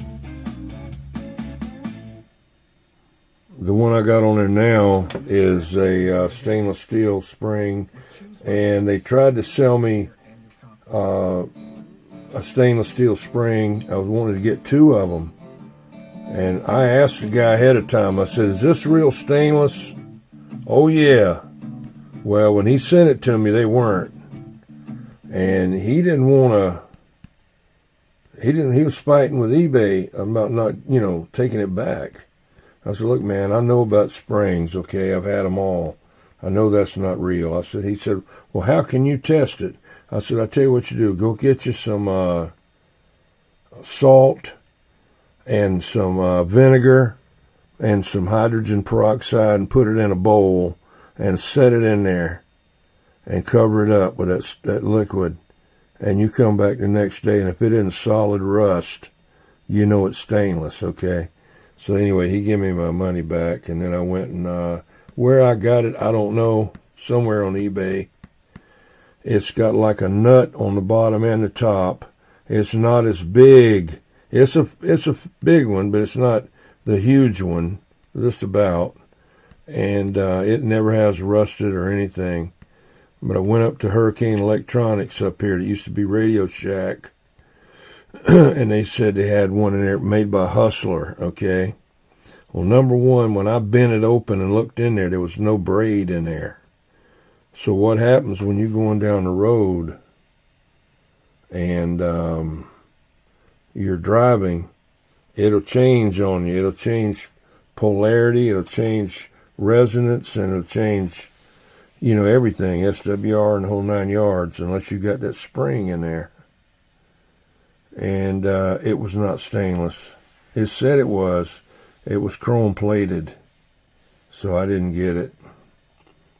the one I got on there now is a stainless steel spring, and they tried to sell me a stainless steel spring. I was wanting to get 2 of them, and I asked the guy ahead of time. I said, "Is this real stainless?" "Oh yeah." Well, when he sent it to me, they weren't, and he didn't want to. He was fighting with eBay about not, taking it back. I said, look, man, I know about springs, okay? I've had them all. I know that's not real. He said, well, how can you test it? I said, I tell you what you do. Go get you some salt and some vinegar and some hydrogen peroxide and put it in a bowl and set it in there and cover it up with that liquid. And you come back the next day, and if it isn't solid rust, you know it's stainless, okay? So anyway, he gave me my money back, and then I went and where I got it, I don't know, somewhere on eBay. It's got like a nut on the bottom and the top. It's not as big. It's a big one, but it's not the huge one, just about. And it never has rusted or anything. But I went up to Hurricane Electronics up here. It used to be Radio Shack. And they said they had one in there made by Hustler, okay? Well, number one, when I bent it open and looked in there was no braid in there. So what happens when you're going down the road and you're driving, it'll change on you. It'll change polarity, it'll change resonance, and it'll change, everything, SWR and the whole 9 yards, unless you got that spring in there. And it was not stainless. It said it was. It was chrome plated, so I didn't get it.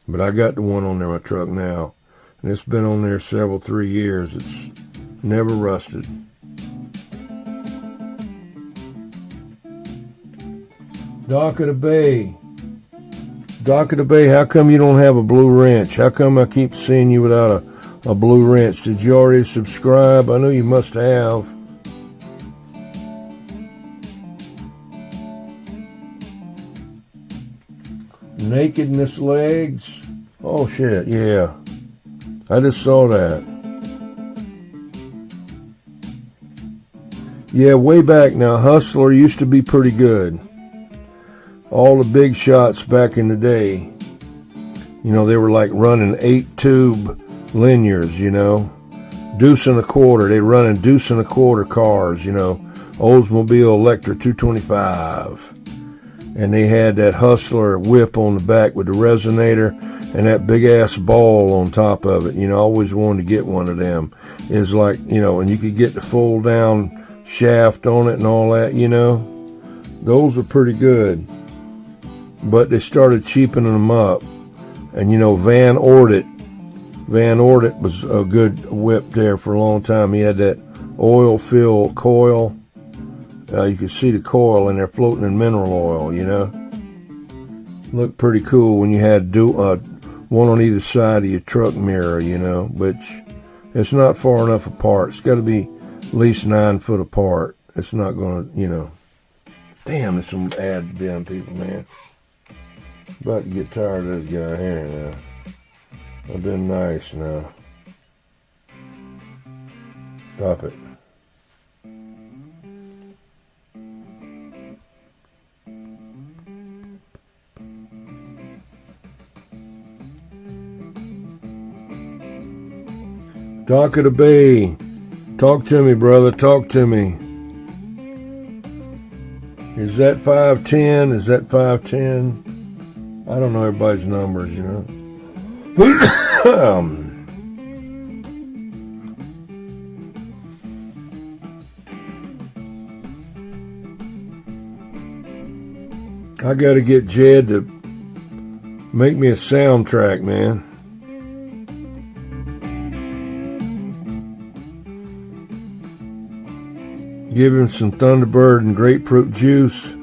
But I got the one on there, my truck now. And it's been on there 3 years. It's never rusted. Dock of the Bay. Dock of the Bay, how come you don't have a blue wrench? How come I keep seeing you without a blue wrench? Did you already subscribe? I know you must have. Nakedness legs. Oh shit, yeah. I just saw that. Yeah, way back now, Hustler used to be pretty good. All the big shots back in the day, they were like running 8-tube linears, deuce and a quarter. They running deuce and a quarter cars, Oldsmobile Electra 225. And they had that Hustler whip on the back with the resonator and that big ass ball on top of it. I always wanted to get one of them. It's like, and you could get the fold down shaft on it and all that, Those were pretty good. But they started cheapening them up. And, Van Ordet was a good whip there for a long time. He had that oil-filled coil. You could see the coil in there floating in mineral oil, Looked pretty cool when you had one on either side of your truck mirror, which it's not far enough apart. It's got to be at least 9 foot apart. It's not going to, Damn, there's some ad damn people, man. About to get tired of this guy here now. I've been nice now. Stop it. Dock of the Bay. Talk to me, brother. Talk to me. Is that 510? Is that 510? I don't know everybody's numbers, I got to get Jed to make me a soundtrack, man. Give him some Thunderbird and grapefruit juice.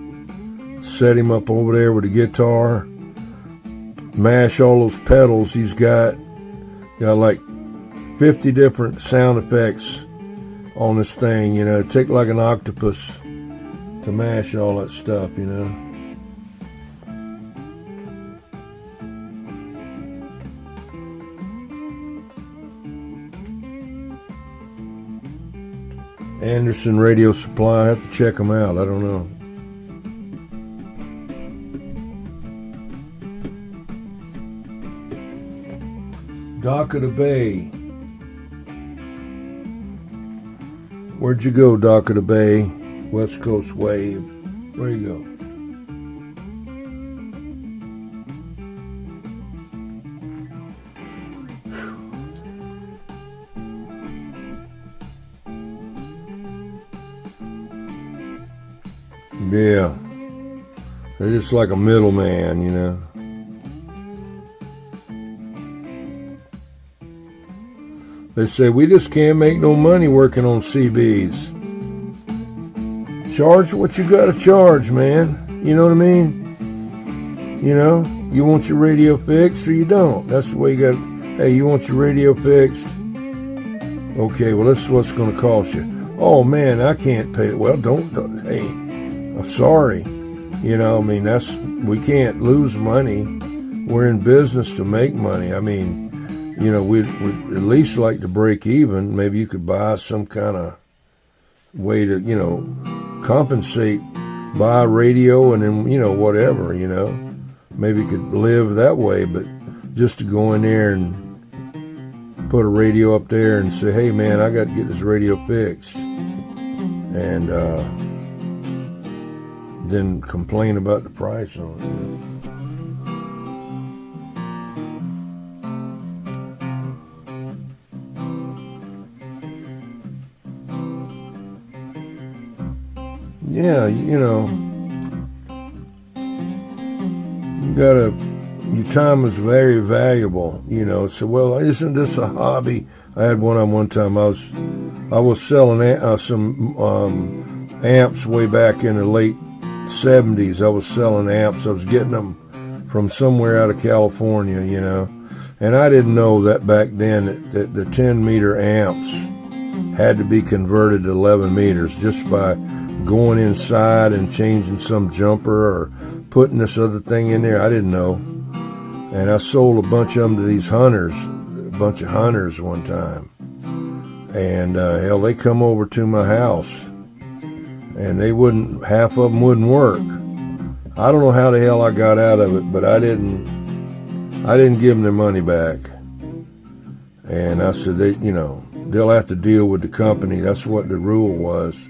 Set him up over there with a guitar. Mash all those pedals he's got. Got like 50 different sound effects on this thing, It take like an octopus to mash all that stuff, Anderson Radio Supply. I have to check them out. I don't know. Dock of the Bay. Where'd you go, Dock of the Bay? West Coast Wave. Where you go? Yeah. They're just like a middleman, you know. They say, we just can't make no money working on CBs. Charge what you gotta charge, man. You know what I mean? You know, you want your radio fixed or you don't. That's the way you got. Hey, you want your radio fixed? Okay, well, this is what's going to cost you. Oh, man, I can't pay it. Well, don't hey, I'm sorry. You know, I mean, we can't lose money. We're in business to make money. I mean, you know, we'd at least like to break even. Maybe you could buy some kind of way to, you know, compensate, buy a radio and then, you know, whatever, you know. Maybe you could live that way, but just to go in there and put a radio up there and say, hey, man, I got to get this radio fixed. And then complain about the price on it. Yeah, you know, you gotta, your time is very valuable, you know. So, well, isn't this a hobby? I had one time. I was selling some amps way back in the late 70s. I was selling amps. I was getting them from somewhere out of California, you know. And I didn't know that back then that the 10-meter amps had to be converted to 11 meters just by going inside and changing some jumper or putting this other thing in there. I didn't know. And I sold a bunch of them to these hunters, a bunch of hunters one time. And hell, they come over to my house and half of them wouldn't work. I don't know how the hell I got out of it, but I didn't give them their money back. And I said, they'll have to deal with the company. That's what the rule was.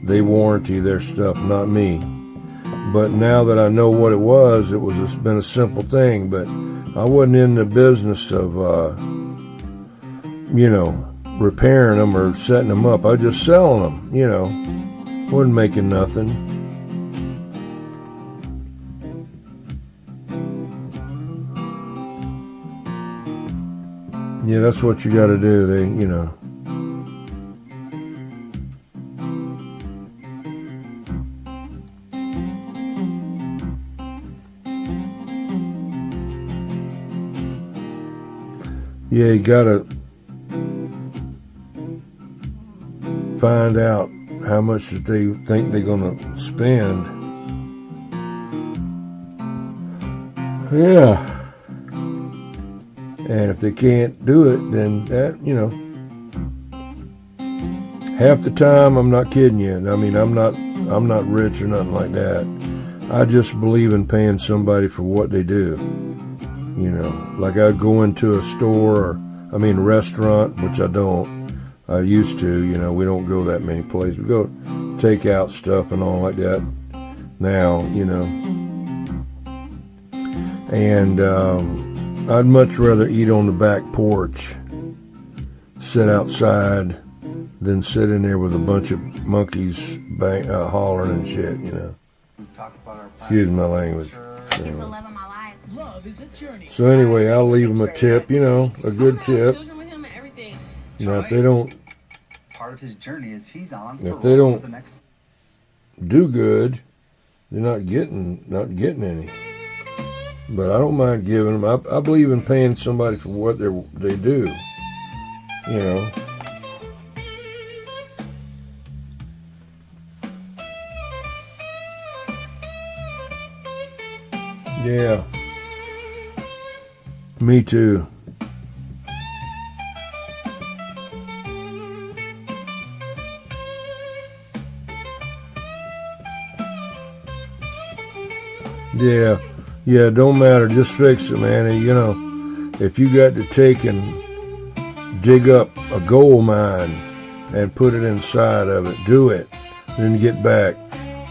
They warranty their stuff, not me. But now that I know what it was, it's been a simple thing. But I wasn't in the business of, repairing them or setting them up. I was just selling them, you know. Wasn't making nothing. Yeah, that's what you got to do. Yeah, you got to find out how much that they think they're going to spend. Yeah. And if they can't do it, then that, half the time, I'm not kidding you. I mean, I'm not rich or nothing like that. I just believe in paying somebody for what they do. Like I'd go into a store, a restaurant, which I don't. I used to, we don't go that many places. We go take out stuff and all like that now, And I'd much rather eat on the back porch, sit outside, than sit in there with a bunch of monkeys hollering and shit, Excuse my language. So anyway, I'll leave them a tip, a good tip. If they don't, part of his journey is he's on. If they don't do good, they're not getting any. But I don't mind giving them. I believe in paying somebody for what they do. Yeah. Me too. Yeah, don't matter. Just fix it, man. And, if you got to take and dig up a gold mine and put it inside of it, do it. Then get back.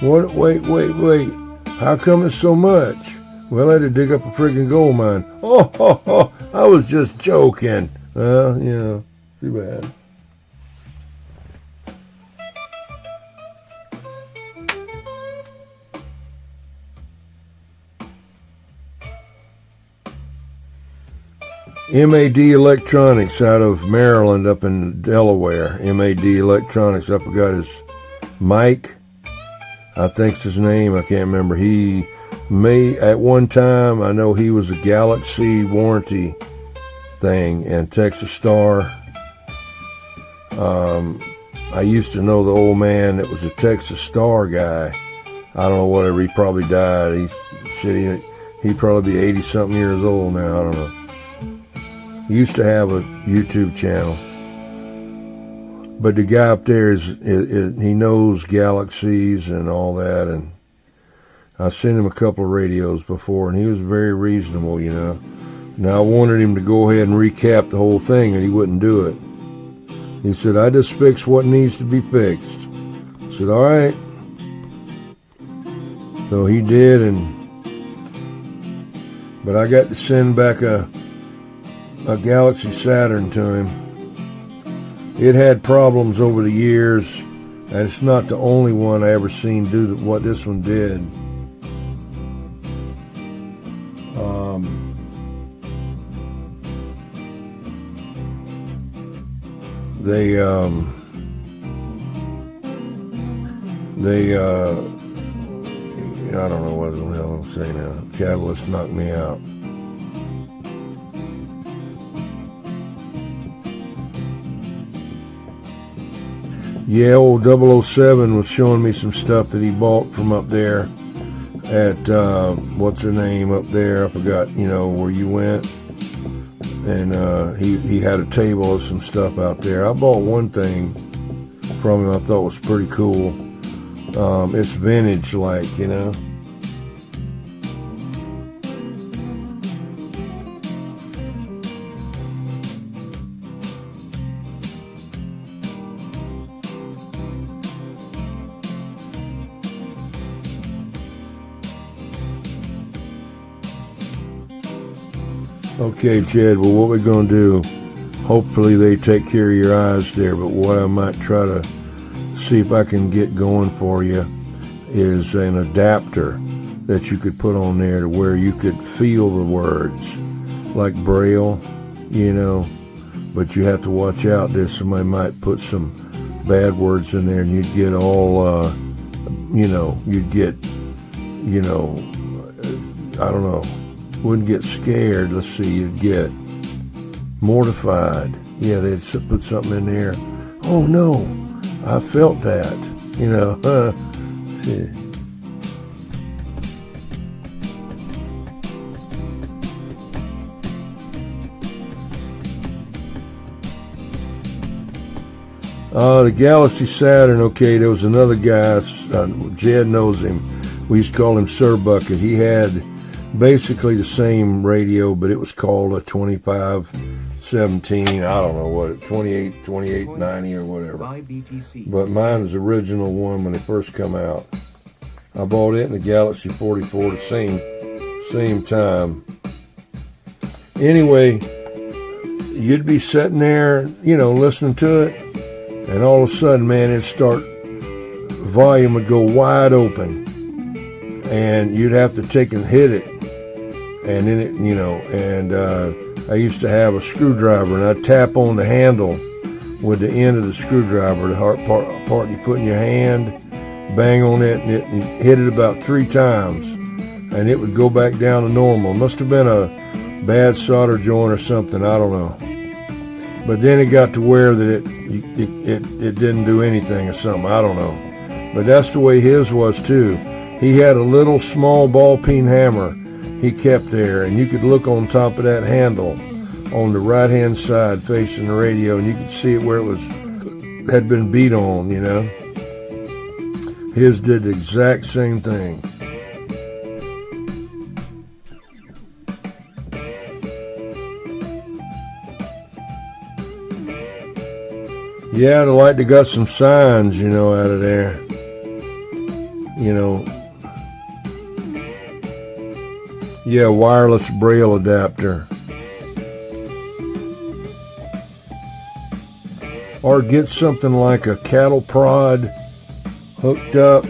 What? Wait. How come it's so much? Well, I had to dig up a friggin' gold mine. Oh, I was just joking. Too bad. MAD Electronics out of Maryland up in Delaware. MAD Electronics. I forgot his Mike, I think's his name. I can't remember. He may, at one time, I know he was a Galaxy warranty thing and Texas Star. I used to know the old man that was a Texas Star guy. I don't know, whatever. He probably died. He'd probably be 80-something years old now. I don't know. He used to have a YouTube channel. But the guy up there he knows Galaxies and all that. And I sent him a couple of radios before, and he was very reasonable, you know. Now, I wanted him to go ahead and recap the whole thing, and he wouldn't do it. He said, I just fix what needs to be fixed. I said, all right. So he did, but I got to send back a Galaxy Saturn to him. It had problems over the years, and it's not the only one I ever seen do what this one did. I don't know what the hell I'm saying now. Catalyst knocked me out. Yeah, old 007 was showing me some stuff that he bought from up there at, what's her name up there? I forgot, where you went. And he had a table of some stuff out there. I bought one thing from him I thought was pretty cool. It's vintage like, Okay, Chad, well, what we're going to do, hopefully they take care of your eyes there, but what I might try to see if I can get going for you is an adapter that you could put on there to where you could feel the words, like Braille, but you have to watch out. There, somebody might put some bad words in there and you'd get all, I don't know. Wouldn't get scared. Let's see, you'd get mortified. Yeah, they'd put something in there. Oh no, I felt that. See. The Galaxy Saturn. Okay, there was another guy. Jed knows him. We used to call him Sir Bucket. He had basically the same radio, but it was called a 2517. I don't know what 2890 or whatever. But mine is the original one when it first come out. I bought it in the Galaxy 44 the same time. Anyway, you'd be sitting there, listening to it, and all of a sudden, man, volume would go wide open, and you'd have to take and hit it. And then I used to have a screwdriver, and I'd tap on the handle with the end of the screwdriver, the part you put in your hand, bang on it, and you hit it about 3 times, and it would go back down to normal. It must have been a bad solder joint or something, I don't know. But then it got to where that it didn't do anything or something, I don't know. But that's the way his was too. He had a little small ball peen hammer he kept there, and you could look on top of that handle on the right hand side facing the radio, and you could see it where it had been beat on. His did the exact same thing. Yeah, the light, they got some signs, out of there. Yeah, wireless Braille adapter. Or get something like a cattle prod hooked up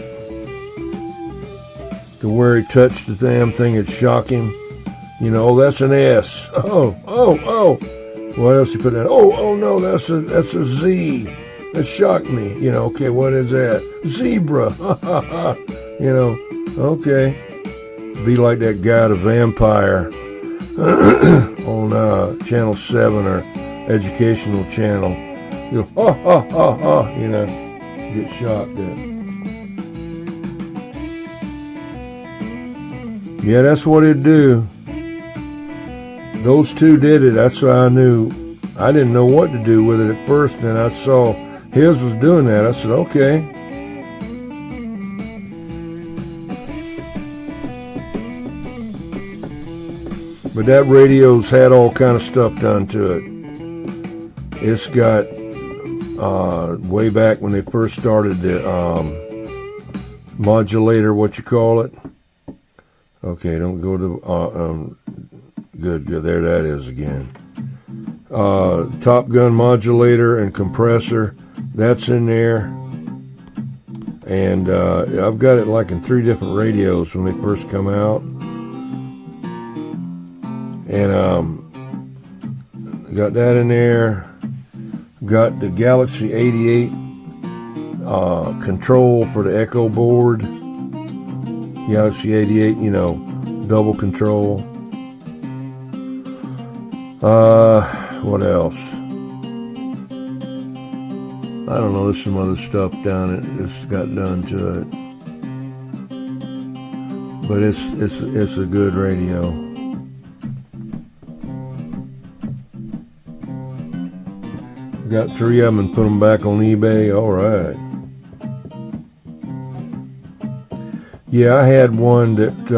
to where he touched the damn thing, it'd shock him. You know, that's an S. Oh. What else you put in? Oh no, that's a Z. That shocked me. You know, okay, what is that? Zebra. You know, okay. Be like that guy, the vampire, on Channel 7 or Educational Channel. You go, you know, get shocked at. Yeah, that's what it'd do. Those two did it. That's why I knew. I didn't know what to do with it at first. Then I saw his was doing that. I said, okay. But that radio's had all kind of stuff done to it. It's got, way back when they first started the modulator, what you call it. Okay, don't go to... Good, there that is again. Top Gun modulator and compressor, that's in there. And I've got it like in 3 different radios when they first come out. And got that in there. Got the Galaxy 88 control for the Echo board. Galaxy 88, you know, double control. What else? I don't know, there's some other stuff down it that's got done to it. But it's a good radio. Got 3 of them and put them back on eBay. All right. Yeah, I had one that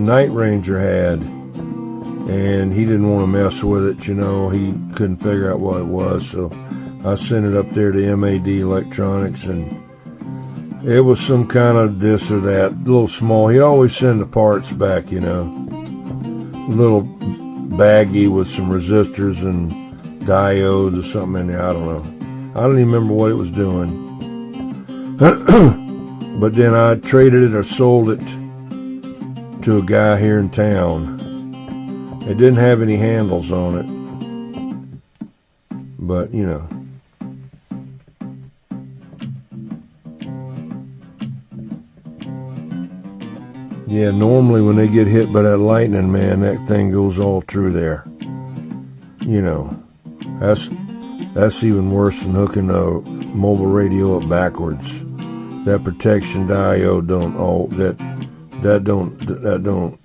Night Ranger had. And he didn't want to mess with it, you know. He couldn't figure out what it was, so I sent it up there to MAD Electronics, and it was some kind of this or that, a little small. He'd always send the parts back, you know. A little baggy with some resistors and diodes or something in there. I don't know. I don't even remember what it was doing. But then I traded it or sold it to a guy here in town. It didn't have any handles on it, but you know. Yeah, normally when they get hit by that lightning, man, that thing goes all through there. You know, that's even worse than hooking a mobile radio up backwards. That protection diode don't.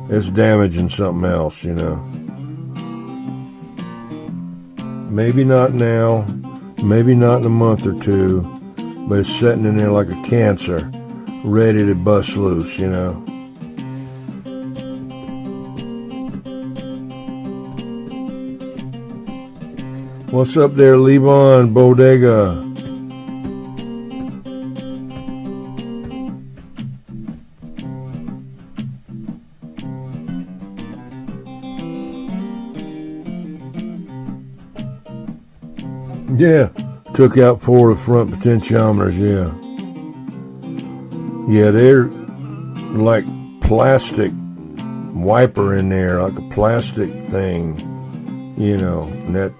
It's damaging something else, you know. Maybe not now, maybe not in a month or 2, but it's sitting in there like a cancer, ready to bust loose, you know. What's up there, Levon Bodega? Yeah, took out 4 of the front potentiometers, yeah. Yeah, they're like plastic wiper in there, like a plastic thing, you know, and that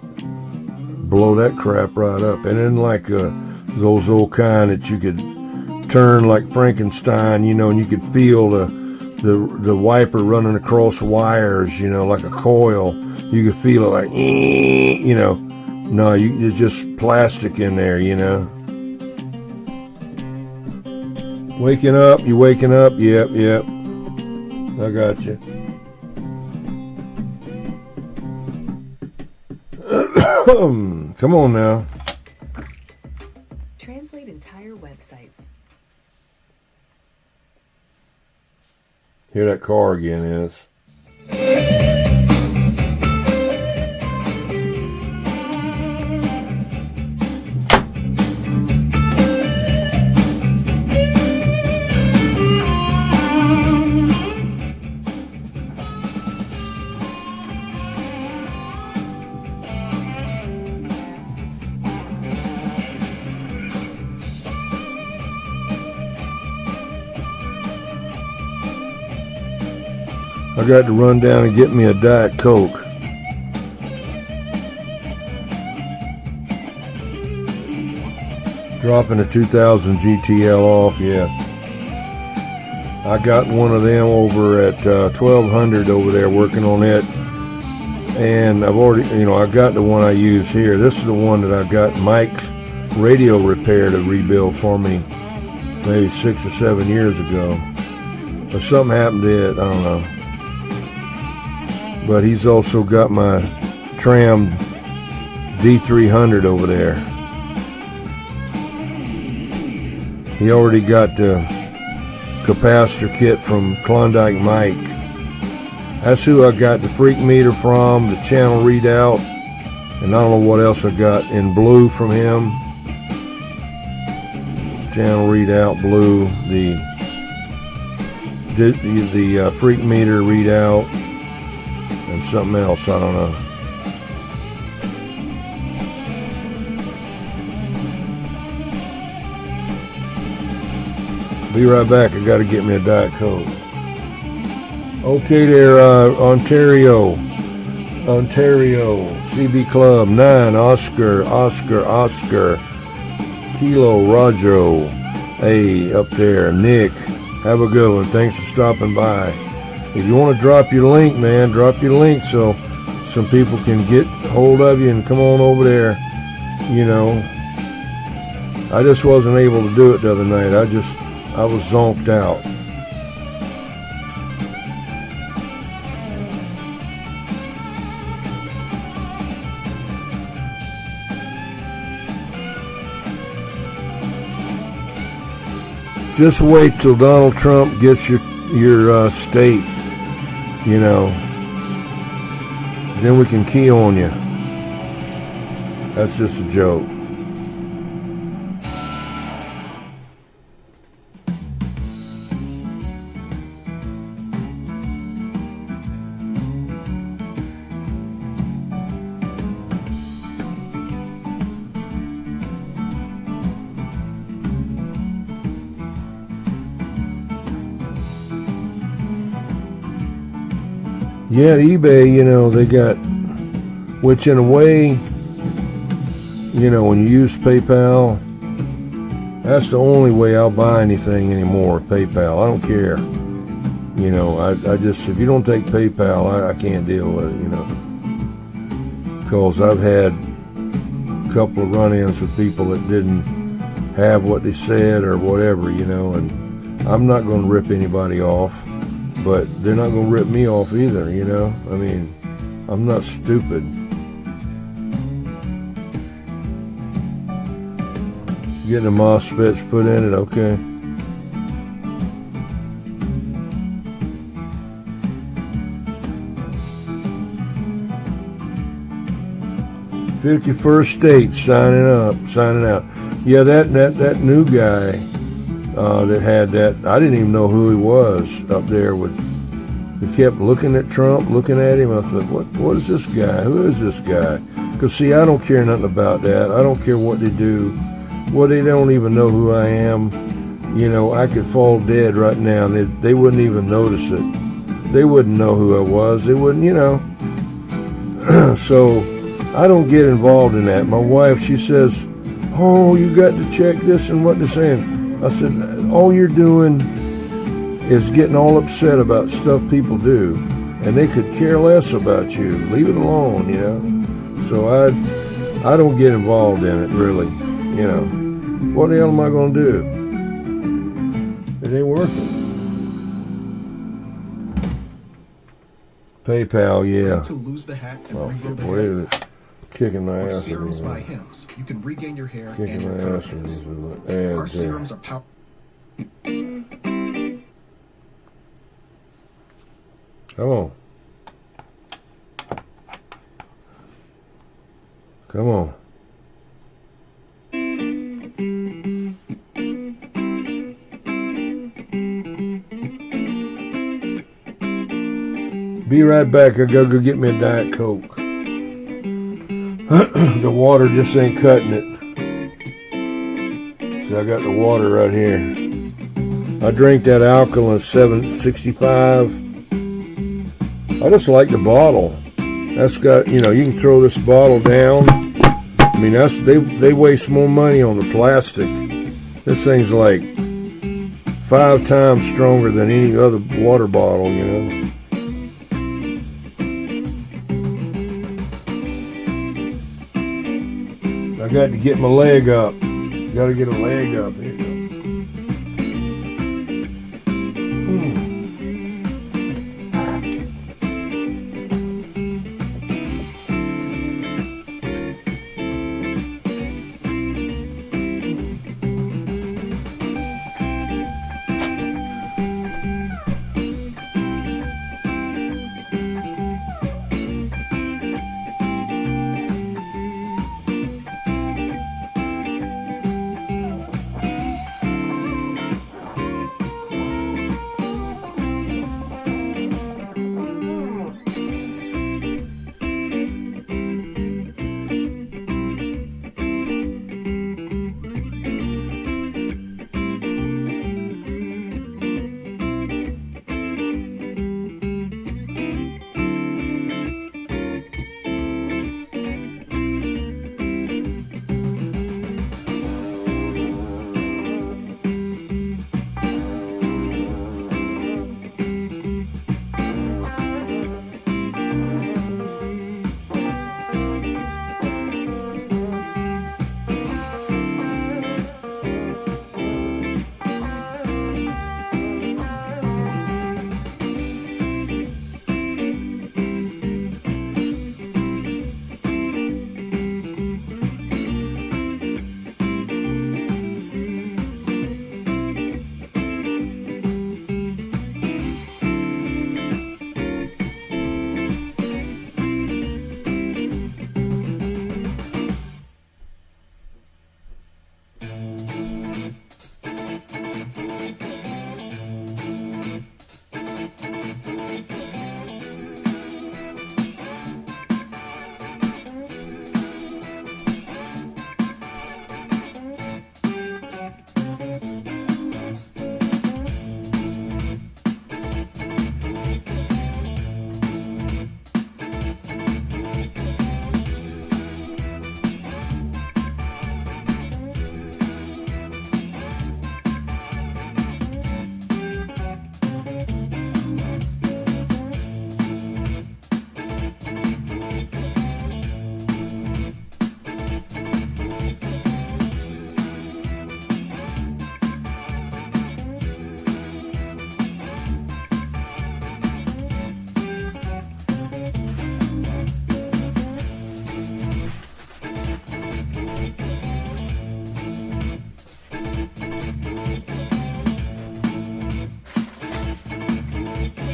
blow that crap right up. And then like those old kind that you could turn like Frankenstein, you know, and you could feel the wiper running across wires, you know, like a coil. You could feel it like, you know. No, it's just plastic in there, you know. Waking up, you waking up? Yep. I got you. Come on now. Translate entire websites. Here that car again is. I got to run down and get me a Diet Coke. Dropping a 2000 GTL off, yeah. I got one of them over at 1200 over there working on it. And I've already, I got the one I use here. This is the one that I got Mike's radio repair to rebuild for me maybe 6 or 7 years ago. But something happened to it, I don't know. But he's also got my Tram D300 over there. He already got the capacitor kit from Klondike Mike. That's who I got the freak meter from, the channel readout, and I don't know what else I got in blue from him. Channel readout blue, the freak meter readout, and something else, I don't know. Be right back. I got to get me a Diet Coke. Okay there, Ontario, CB Club 9, Oscar, Kilo, Rojo, hey, up there, Nick, have a good one. Thanks for stopping by. If you want to drop your link, man, drop your link so some people can get hold of you and come on over there. I just wasn't able to do it the other night. I was zonked out. Just wait till Donald Trump gets your state, then we can key on you. That's just a joke. Yeah, eBay, they got, which in a way, when you use PayPal, that's the only way I'll buy anything anymore, PayPal. I don't care. I just, if you don't take PayPal, I can't deal with it, Because I've had a couple of run-ins with people that didn't have what they said or whatever, and I'm not going to rip anybody off. But they're not going to rip me off either, I mean, I'm not stupid. Getting a MOSFETs put in it, okay. "51st State signing out." Yeah, that new guy. That had that, I didn't even know who he was up there with. He kept looking at Trump, looking at him. I thought, what is this guy? Who is this guy? Because see, I don't care nothing about that. I don't care what they do. Well, they don't even know who I am. I could fall dead right now, and they wouldn't even notice it. They wouldn't know who I was. They wouldn't, So I don't get involved in that. My wife, she says, "Oh, you got to check this and what they're saying." I said, all you're doing is getting all upset about stuff people do, and they could care less about you. Leave it alone, So I don't get involved in it, really. What the hell am I going to do? It ain't worth it. PayPal, yeah. To lose the hat and regrow the wait a hair. minute. Kicking my ass. Serums by Hims. You can regain your hair and Kicking your my ass. confidence. And Our serums are power. Come on. Come on. Be right back. I gotta go get me a Diet Coke. The water just ain't cutting it. So I got the water right here. I drink that alkaline 765. I just like the bottle. That's got, you know, you can throw this bottle down. I mean, they waste more money on the plastic. This thing's like 5 times stronger than any other water bottle, you know. I got to get my leg up. Got to get a leg up. Here you go.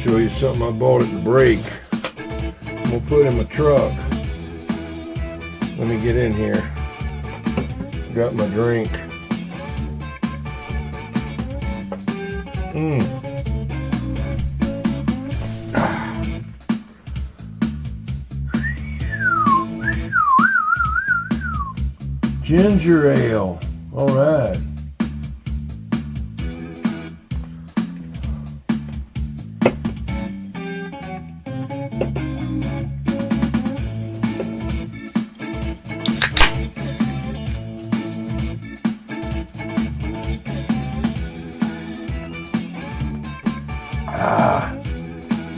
Show you something I bought at the break. I'm gonna put in my truck. Let me get in here. Got my drink. Ginger ale. All right.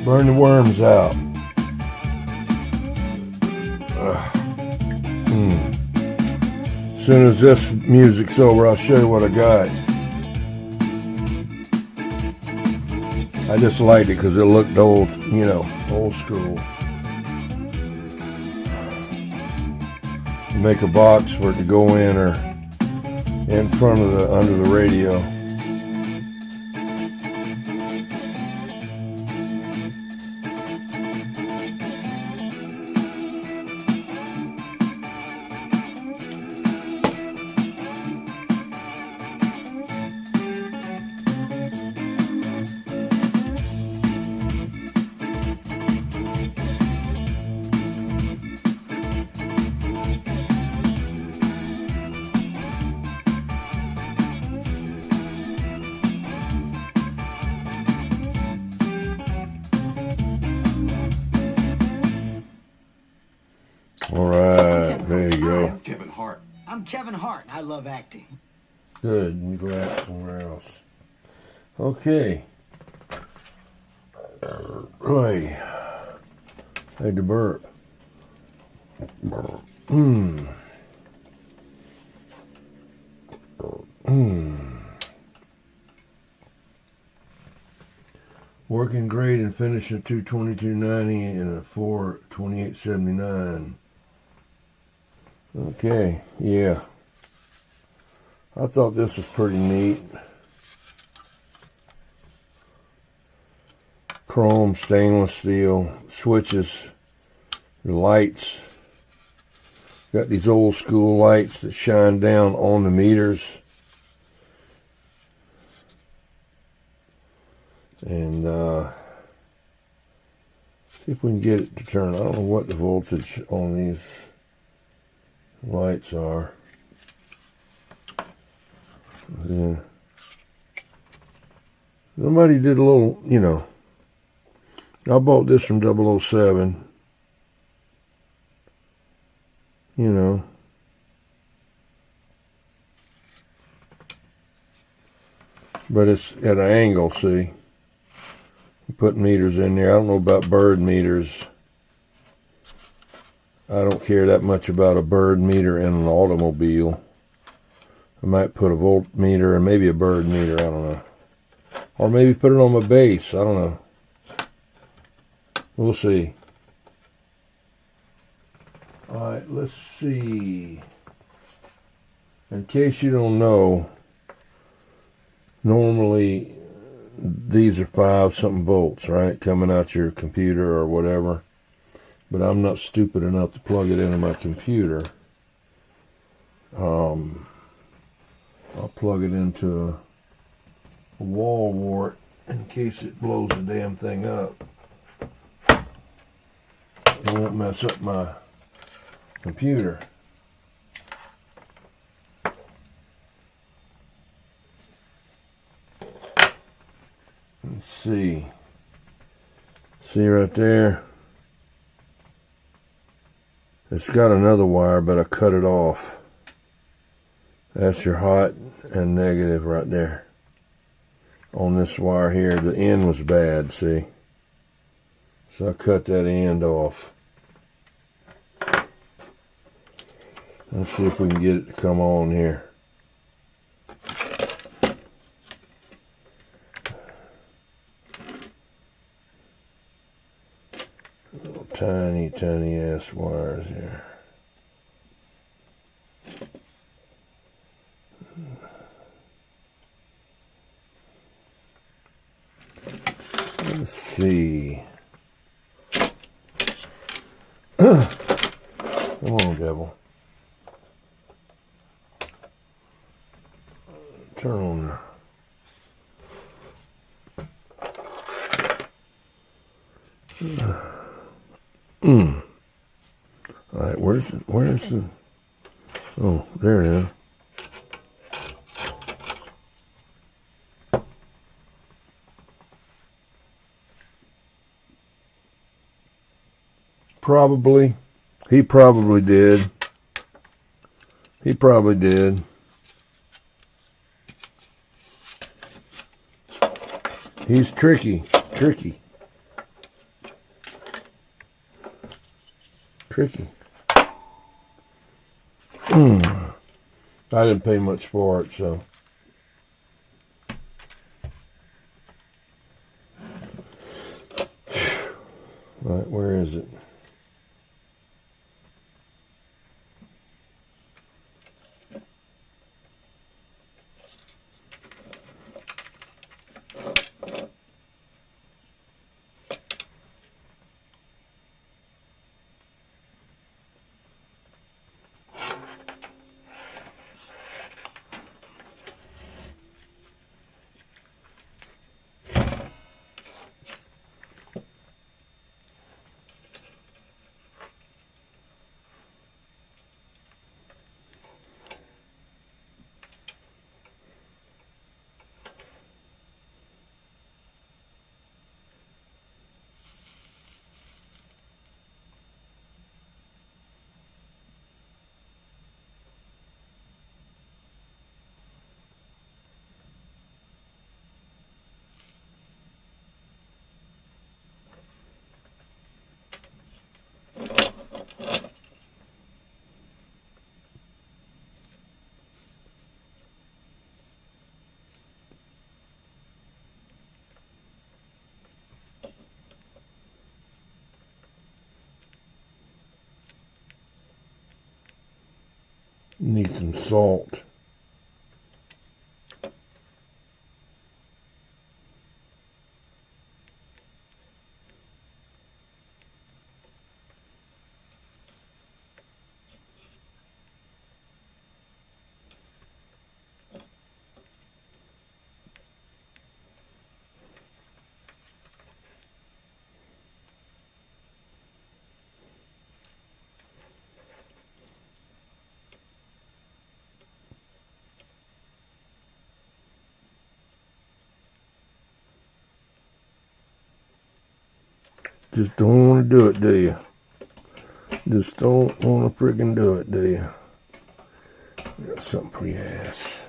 Burn the worms out. As soon as this music's over, I'll show you what I got. I just liked it because it looked old, you know, old school. Make a box for it to go in or in front of the under the radio. I'm Kevin Hart. I love acting. Good. You go out somewhere else. Okay. Right. Had to burp. Working great and finishing at 222.90 and a 428.79. Okay, yeah. I thought this was pretty neat. Chrome, stainless steel, switches, the lights. Got these old school lights that shine down on the meters. And see if we can get it to turn. I don't know what the voltage on these lights are. Yeah. Somebody did a little, you know. I bought this from 007. You know. But it's at an angle, see. Put meters in there. I don't know about bird meters. I don't care that much about a bird meter in an automobile. I might put a voltmeter and maybe a bird meter. I don't know. Or maybe put it on my base. I don't know. We'll see. All right, let's see. In case you don't know, normally these are 5-something volts, right? Coming out your computer or whatever. But I'm not stupid enough to plug it into my computer. I'll plug it into a wall wart in case it blows the damn thing up. It won't mess up my computer. Let's see. See right there? It's got another wire, but I cut it off. That's your hot and negative right there. On this wire here, the end was bad, see? So I cut that end off. Let's see if we can get it to come on here. Little tiny, tiny ass wires here. Let's see. Come on, devil. Turn on. All right, where's the? Oh, there it is. Probably. He probably did. He probably did. He's tricky. Tricky. I didn't pay much for it, so. All right, where is it? Need some salt. Just don't want to do it, do you? Just don't want to friggin' do it, do you? Got something for your ass.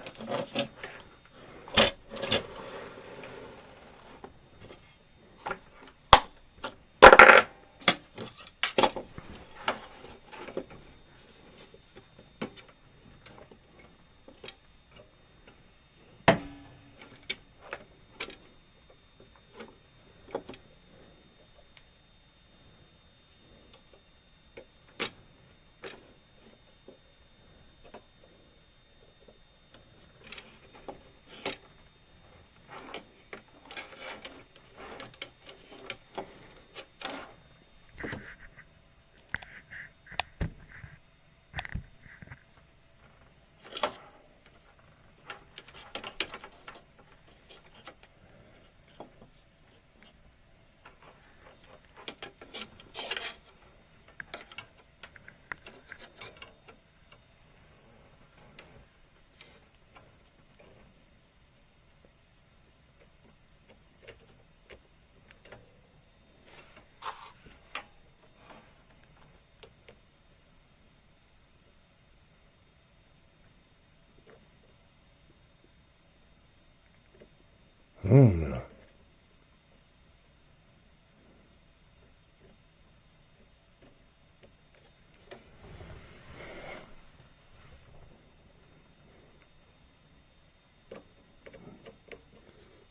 No.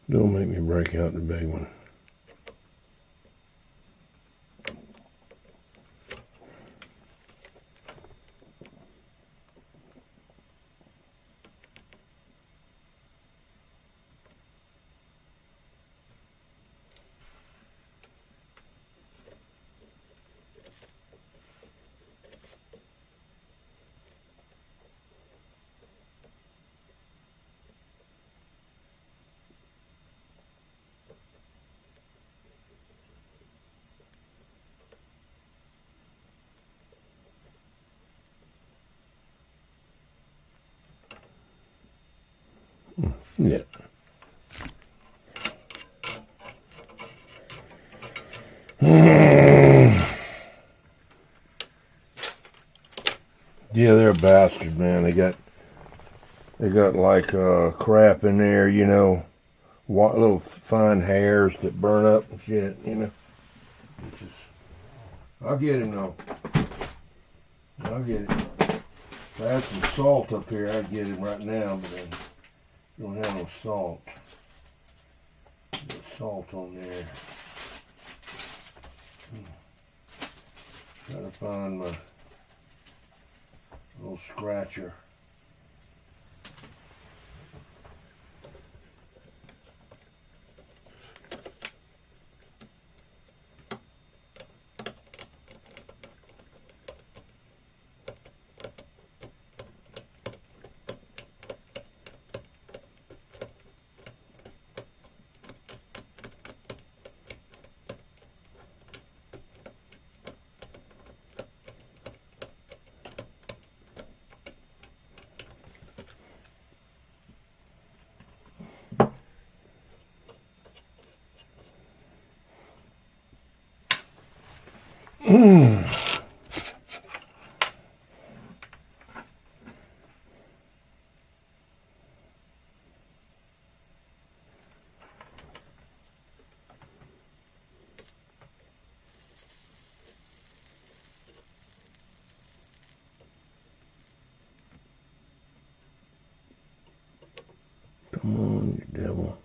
Don't make me break out the big one. Yeah. Yeah, they're a bastard, man. They got like crap in there, you know, little fine hairs that burn up and shit, you know. It's just, I'll get him though. I'll get it. If I had some salt up here, I'd get him right now, but I don't have no salt. There's salt on there. Try to find my little scratcher. Come on, you devil.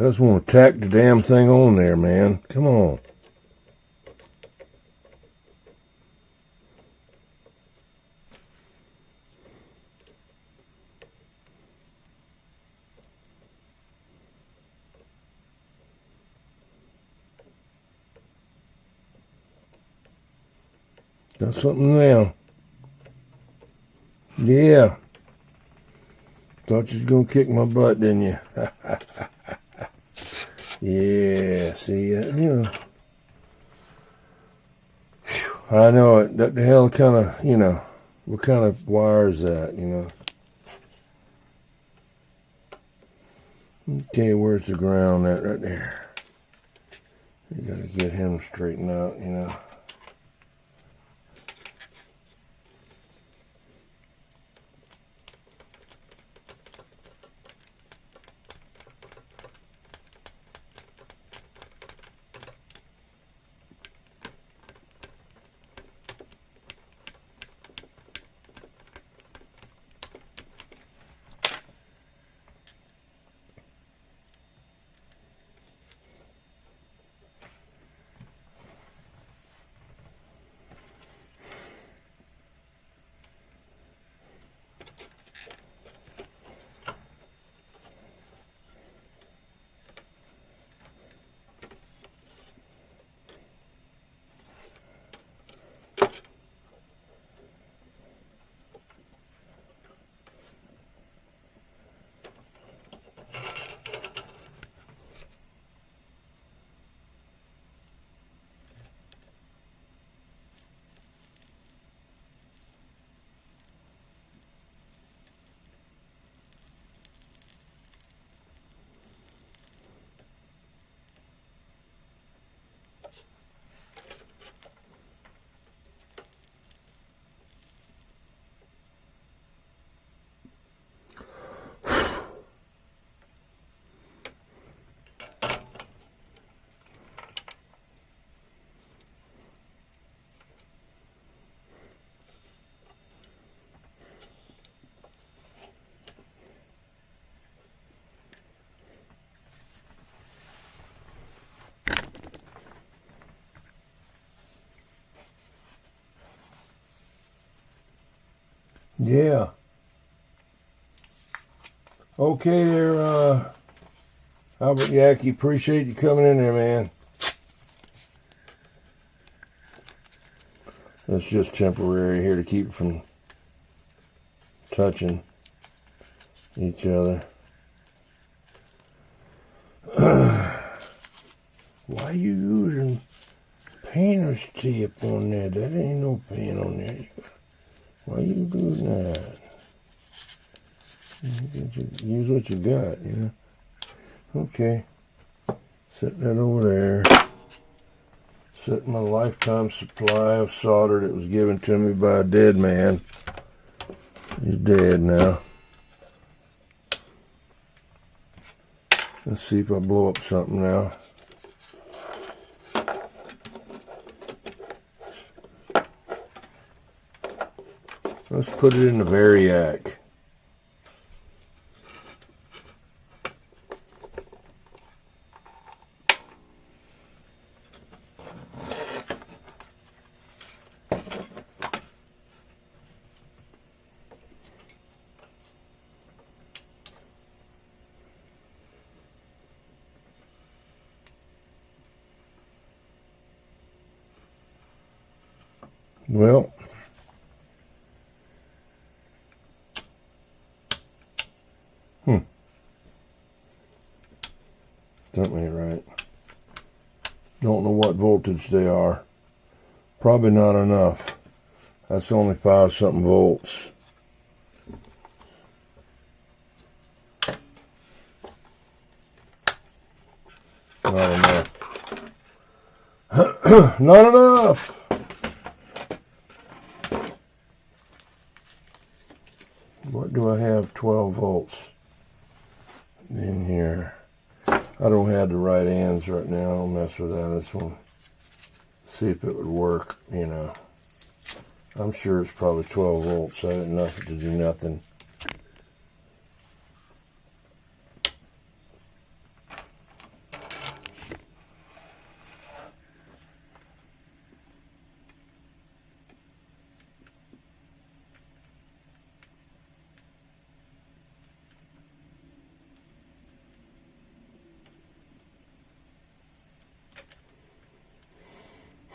just want to tack the damn thing on there, man. Come on. Got something now. Yeah. Thought you was going to kick my butt, didn't you? Yeah, see, you know. Whew, I know it. That the hell kind of, you know, what kind of wire is that, you know? Okay, where's the ground at right there? You got to get him straightened out, you know. Yeah. Okay there, Albert Yackey. Appreciate you coming in there, man. That's just temporary here to keep from touching each other. Why you using painter's tape on there? That ain't no paint on there. Why you doing that? Use what you got, you know. Okay. Set that over there. Set my lifetime supply of solder that was given to me by a dead man. He's dead now. Let's see if I blow up something now. Let's put it in the Variac. Well, something ain't right. Don't know what voltage they are. Probably not enough. That's only 5-something volts. Not enough. Not enough. What do I have? 12 volts in here. I don't have the right ends right now. I'll mess with that. I just want to see if it would work, you know. I'm sure it's probably 12 volts. I didn't know to do nothing.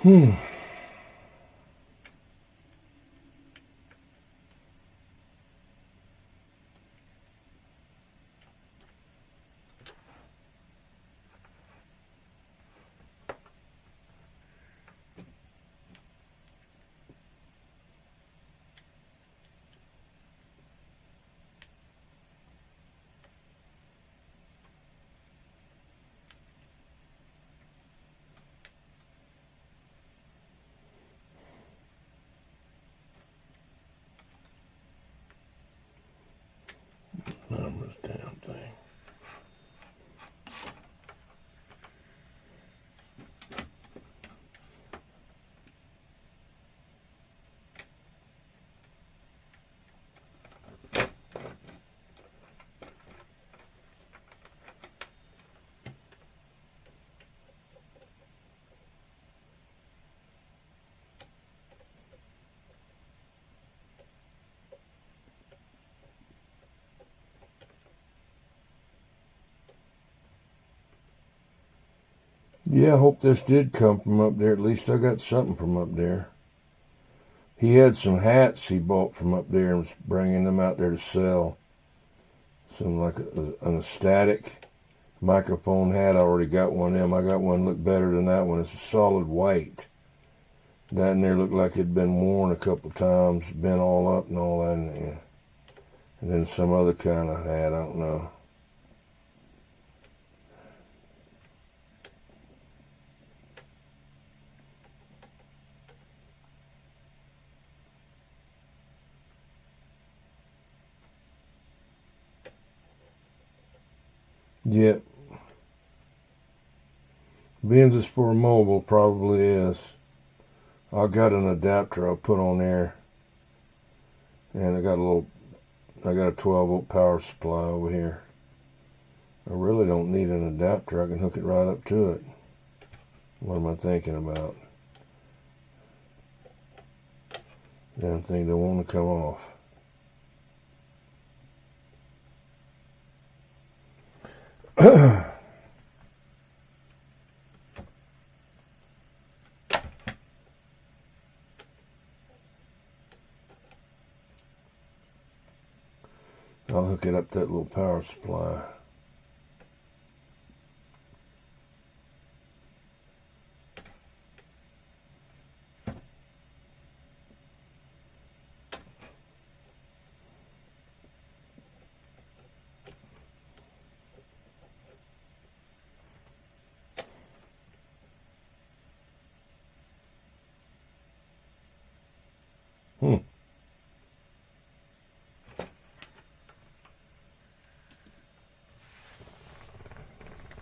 Hmm. Numbers, damn thing. Yeah, I hope this did come from up there. At least I got something from up there. He had some hats he bought from up there and was bringing them out there to sell. Some like an static microphone hat. I already got one of them. I got one that looked better than that one. It's a solid white. That in there looked like it'd been worn a couple times, been all up and all that. And then some other kind of hat, I don't know. Yep. Being this for a mobile, probably is. I got an adapter I'll put on there. And I got a 12-volt power supply over here. I really don't need an adapter. I can hook it right up to it. What am I thinking about? Damn thing don't want to come off. I'll hook it up to that little power supply.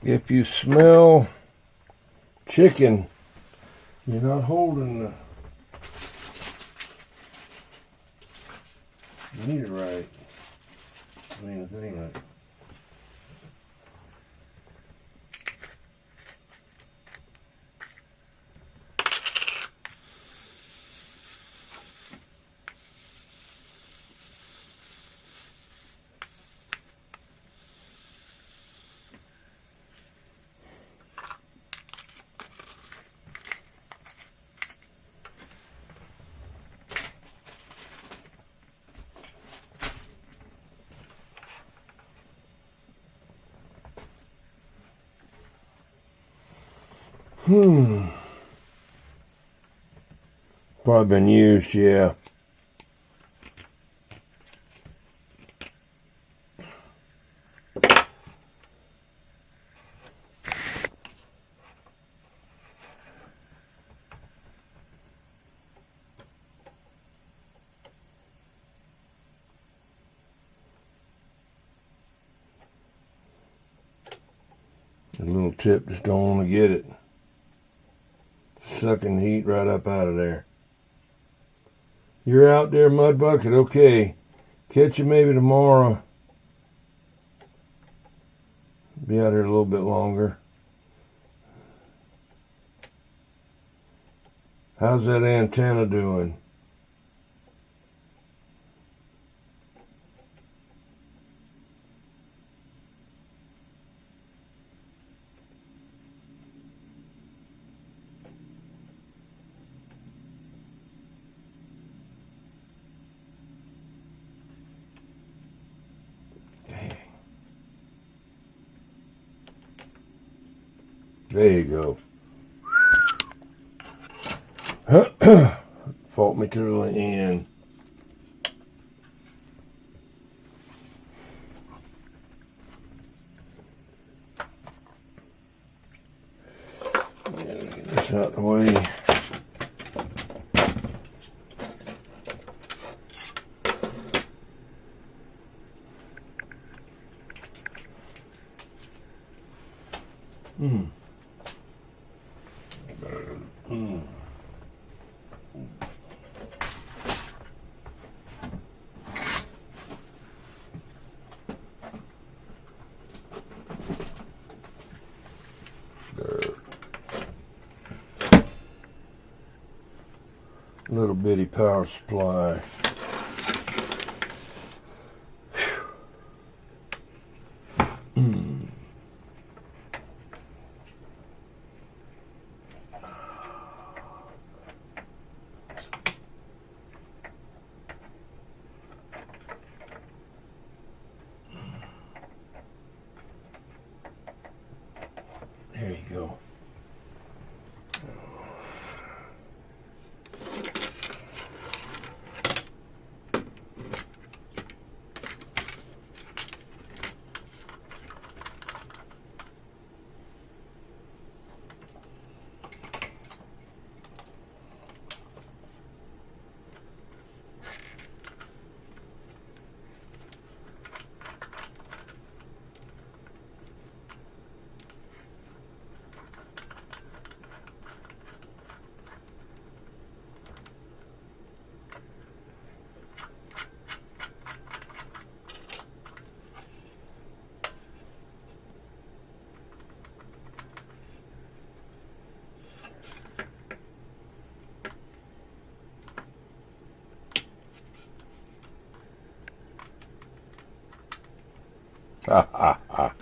If you smell chicken, you're not holding the meter right. I mean, the thing right. Probably been used, yeah. The little tip just don't want to get it. Sucking heat right up out of there. You're out there, Mud Bucket? Okay. Catch you maybe tomorrow. Be out here a little bit longer. How's that antenna doing? There you go. Fought me to the end. Get this out of the way. Little bitty power supply. There you go. Ha ha ha.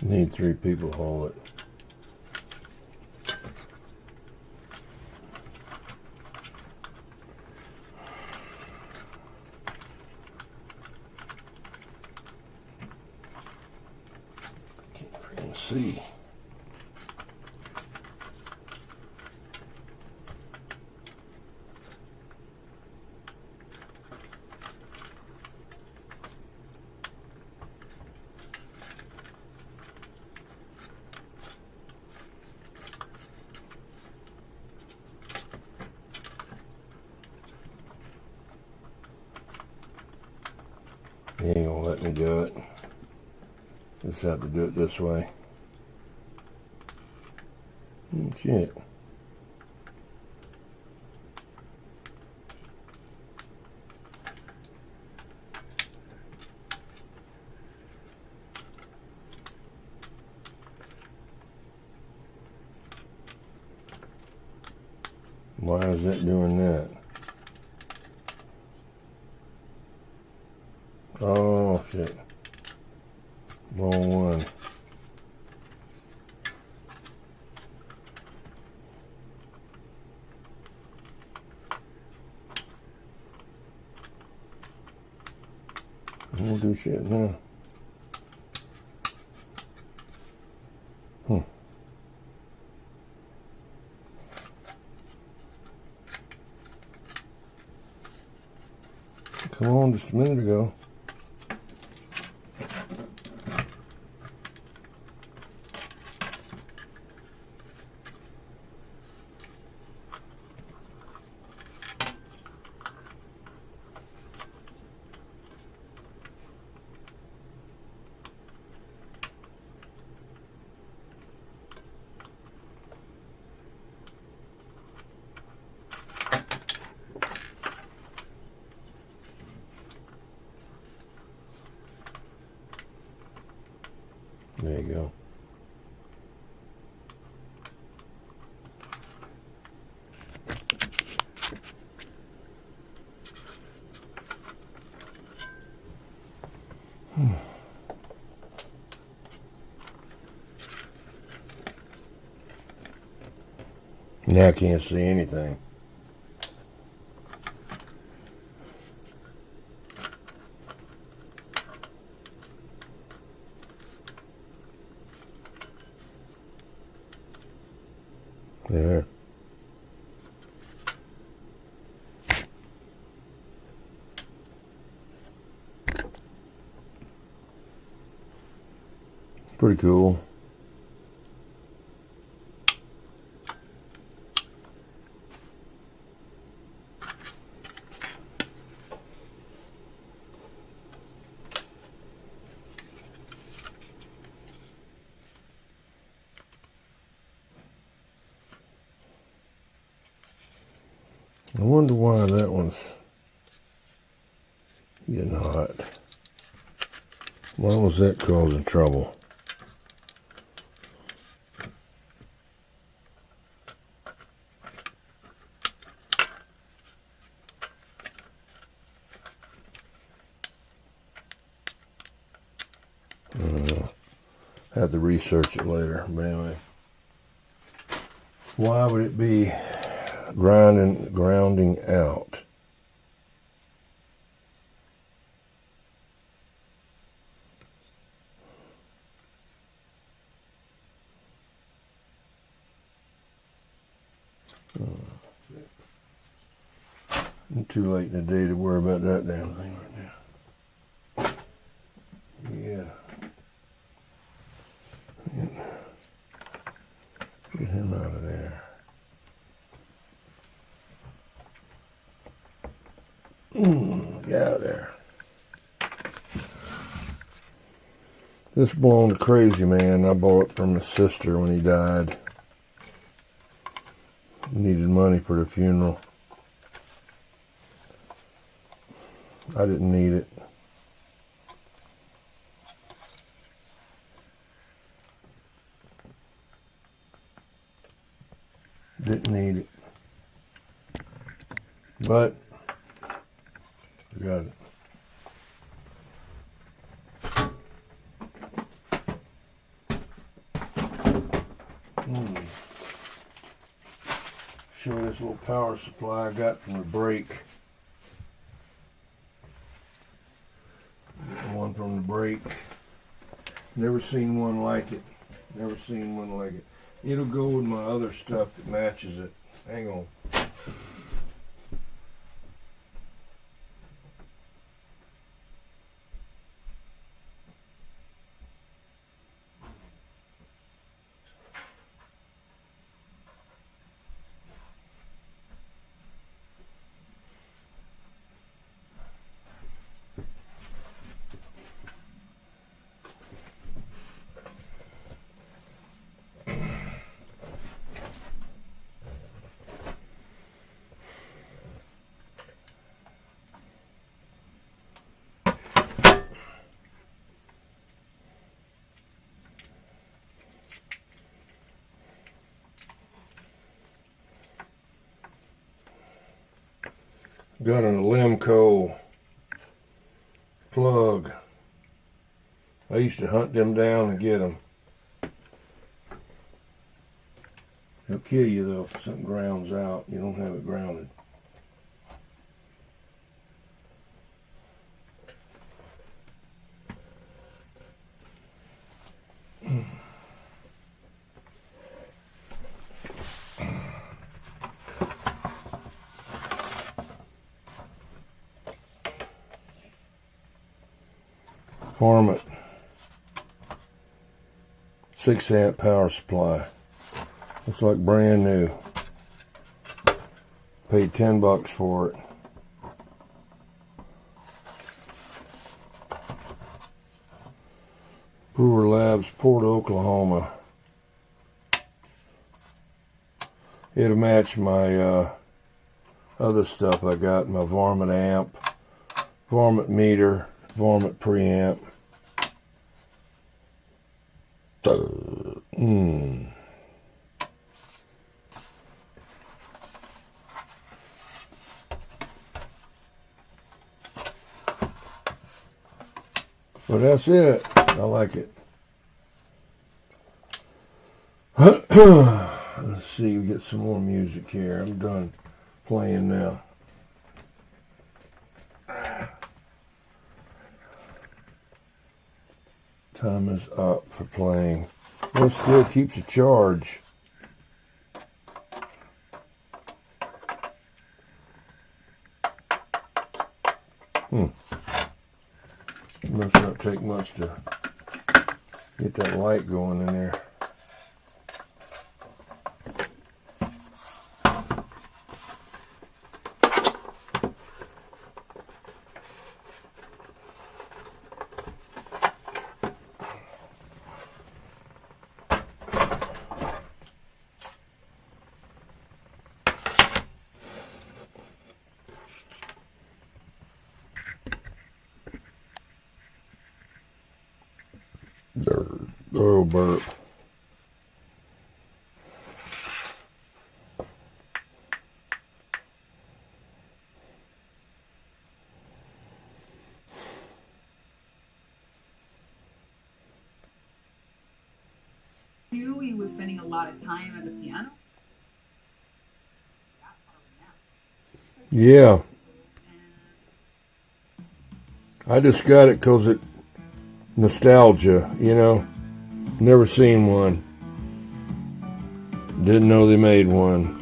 Need 3 people to hold it. Can't freaking see. He ain't gonna let me do it. Just have to do it this way. Shit. Why is it doing that? Oh shit. Wrong one. Won't do shit now. Come on, just a minute ago. There you go. Now I can't see anything. There. Pretty cool. I wonder why that one's getting hot. Why was that causing trouble? I don't know. Have to research it later. But anyway, why would it be grounding out? Too late in the day to worry about that damn thing right now. Yeah. Get him out of there. Get out of there. This blown crazy man, I bought it from his sister when he died. Needed money for the funeral. I didn't need it. Didn't need it. But I got it. Show this little power supply I got from the break. One from the break. Never seen one like it. Never seen one like it. It'll go with my other stuff that matches it. Hang on. Got an Alemco plug. I used to hunt them down and get them. They'll kill you though if something grounds out. You don't have it grounded. Varmint 6 amp power supply. Looks like brand new. Paid $10 for it. Brewer Labs, Port, Oklahoma. It'll match my other stuff I got. My Varmint amp, Varmint meter, Varmint preamp. But that's it. I like it. Let's see, we get some more music here. I'm done playing now. Time is up for playing. Well, it still keeps a charge. It must not take much to get that light going in there. Oh, burp. Knew he was spending a lot of time at the piano. Yeah. I just got it because it nostalgia, you know. Never seen one. Didn't know they made one.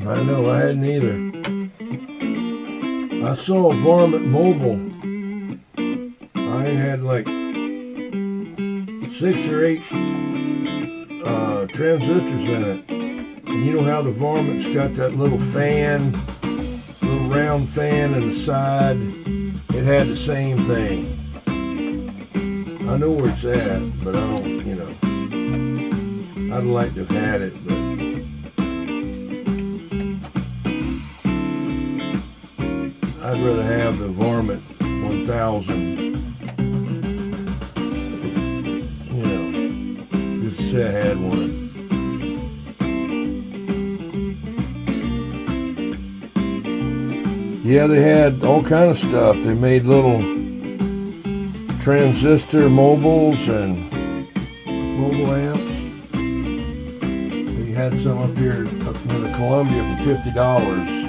I know, I hadn't either. I saw a Varmint Mobile. I had like 6 or 8 transistors in it. And you know how the Varmint's got that little fan, little round fan in the side? It had the same thing. I know where it's at, but I don't, you know. I'd like to have had it, but I'd rather have the Varmint 1000. You know, just to say I had one. Yeah, they had all kind of stuff. They made little transistor mobiles and mobile amps. We had some up here up near the Columbia for $50.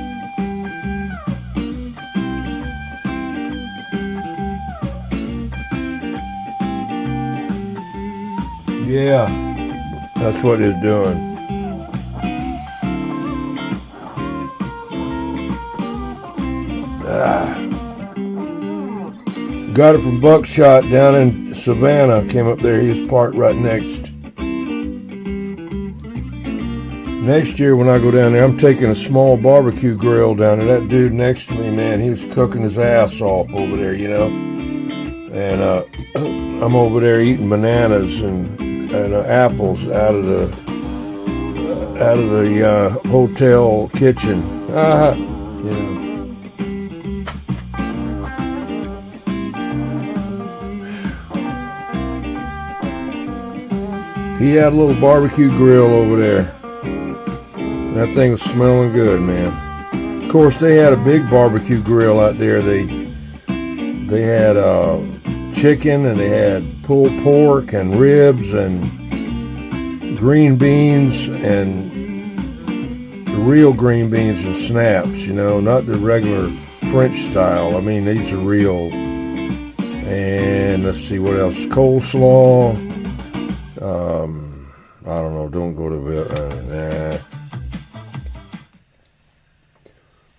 Yeah, that's what it's doing. Got it from Buckshot down in Savannah. Came up there. He was parked right next. Next year when I go down there, I'm taking a small barbecue grill down there. That dude next to me, man, he was cooking his ass off over there, you know. And I'm over there eating bananas and apples out of the hotel kitchen. You know. He had a little barbecue grill over there. That thing was smelling good, man. Of course, they had a big barbecue grill out there. They had chicken, and they had pulled pork and ribs and green beans, and the real green beans and snaps, you know, not the regular French style. I mean, these are real. And let's see what else. Coleslaw. I don't know. Don't go to bed. Nah.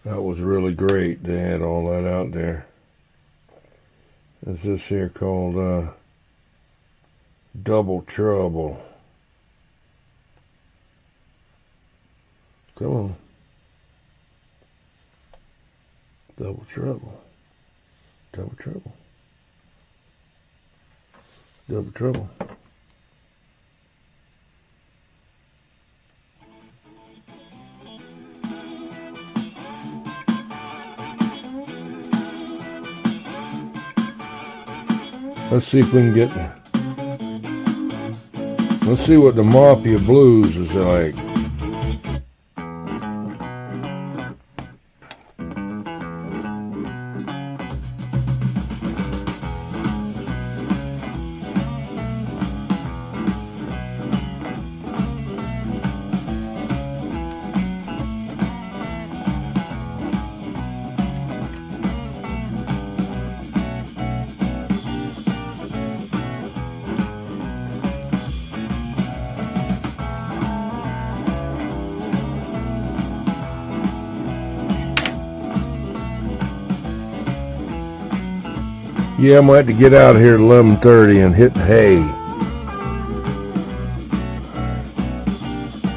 That was really great. They had all that out there. There's this here called Double Trouble. Come on. Double Trouble. Double Trouble. Double Trouble. Let's see if we can get. Let's see what the Mafia Blues is like. Yeah, I'm going to have to get out of here at 11:30 and hit hay.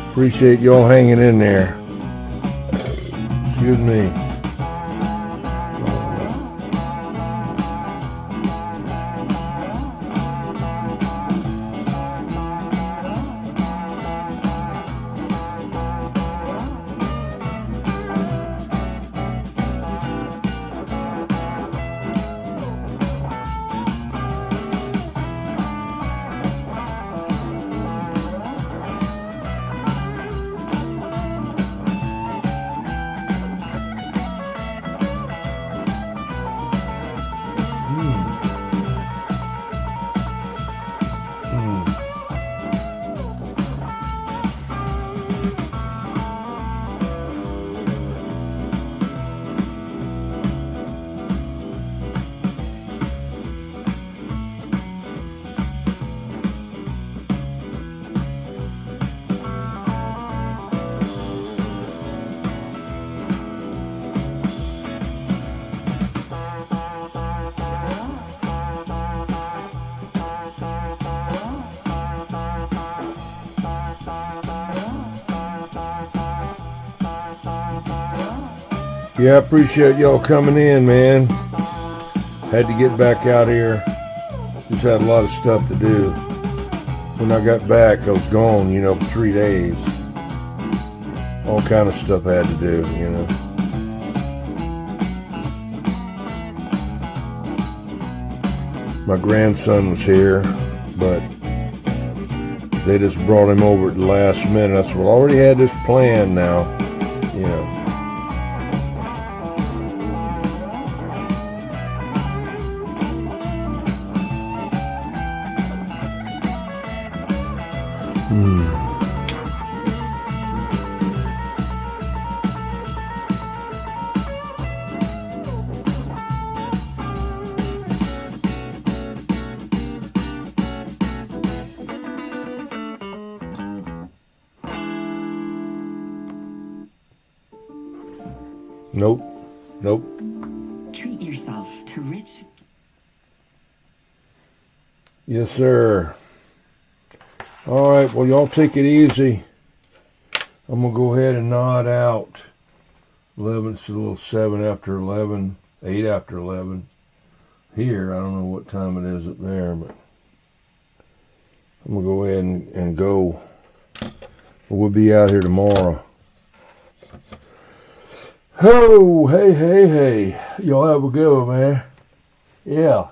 Appreciate y'all hanging in there. Excuse me. Yeah, I appreciate y'all coming in, man. Had to get back out here. Just had a lot of stuff to do. When I got back, I was gone, you know, for 3 days. All kind of stuff I had to do, you know. My grandson was here, but they just brought him over at the last minute. I said, well, I already had this planned now, you know. Nope. Nope. Treat yourself to rich. Yes, sir. All right. Well, y'all take it easy. I'm gonna go ahead and nod out. 11, it's a little 7 after 11, 8 after 11. Here, I don't know what time it is up there, but I'm gonna go ahead and go. We'll be out here tomorrow. Oh, hey. Y'all have a good one, man. Yeah.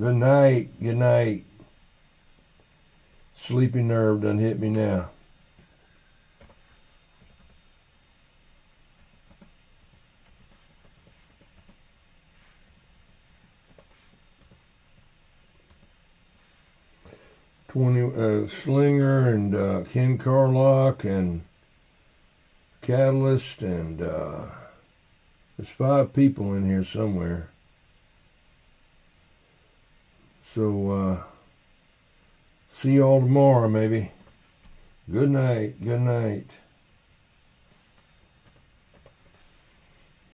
Good night. Good night. Sleepy nerve done hit me now. Slinger and Ken Carlock and Catalyst and there's 5 people in here somewhere. So see y'all tomorrow maybe. Good night. Good night.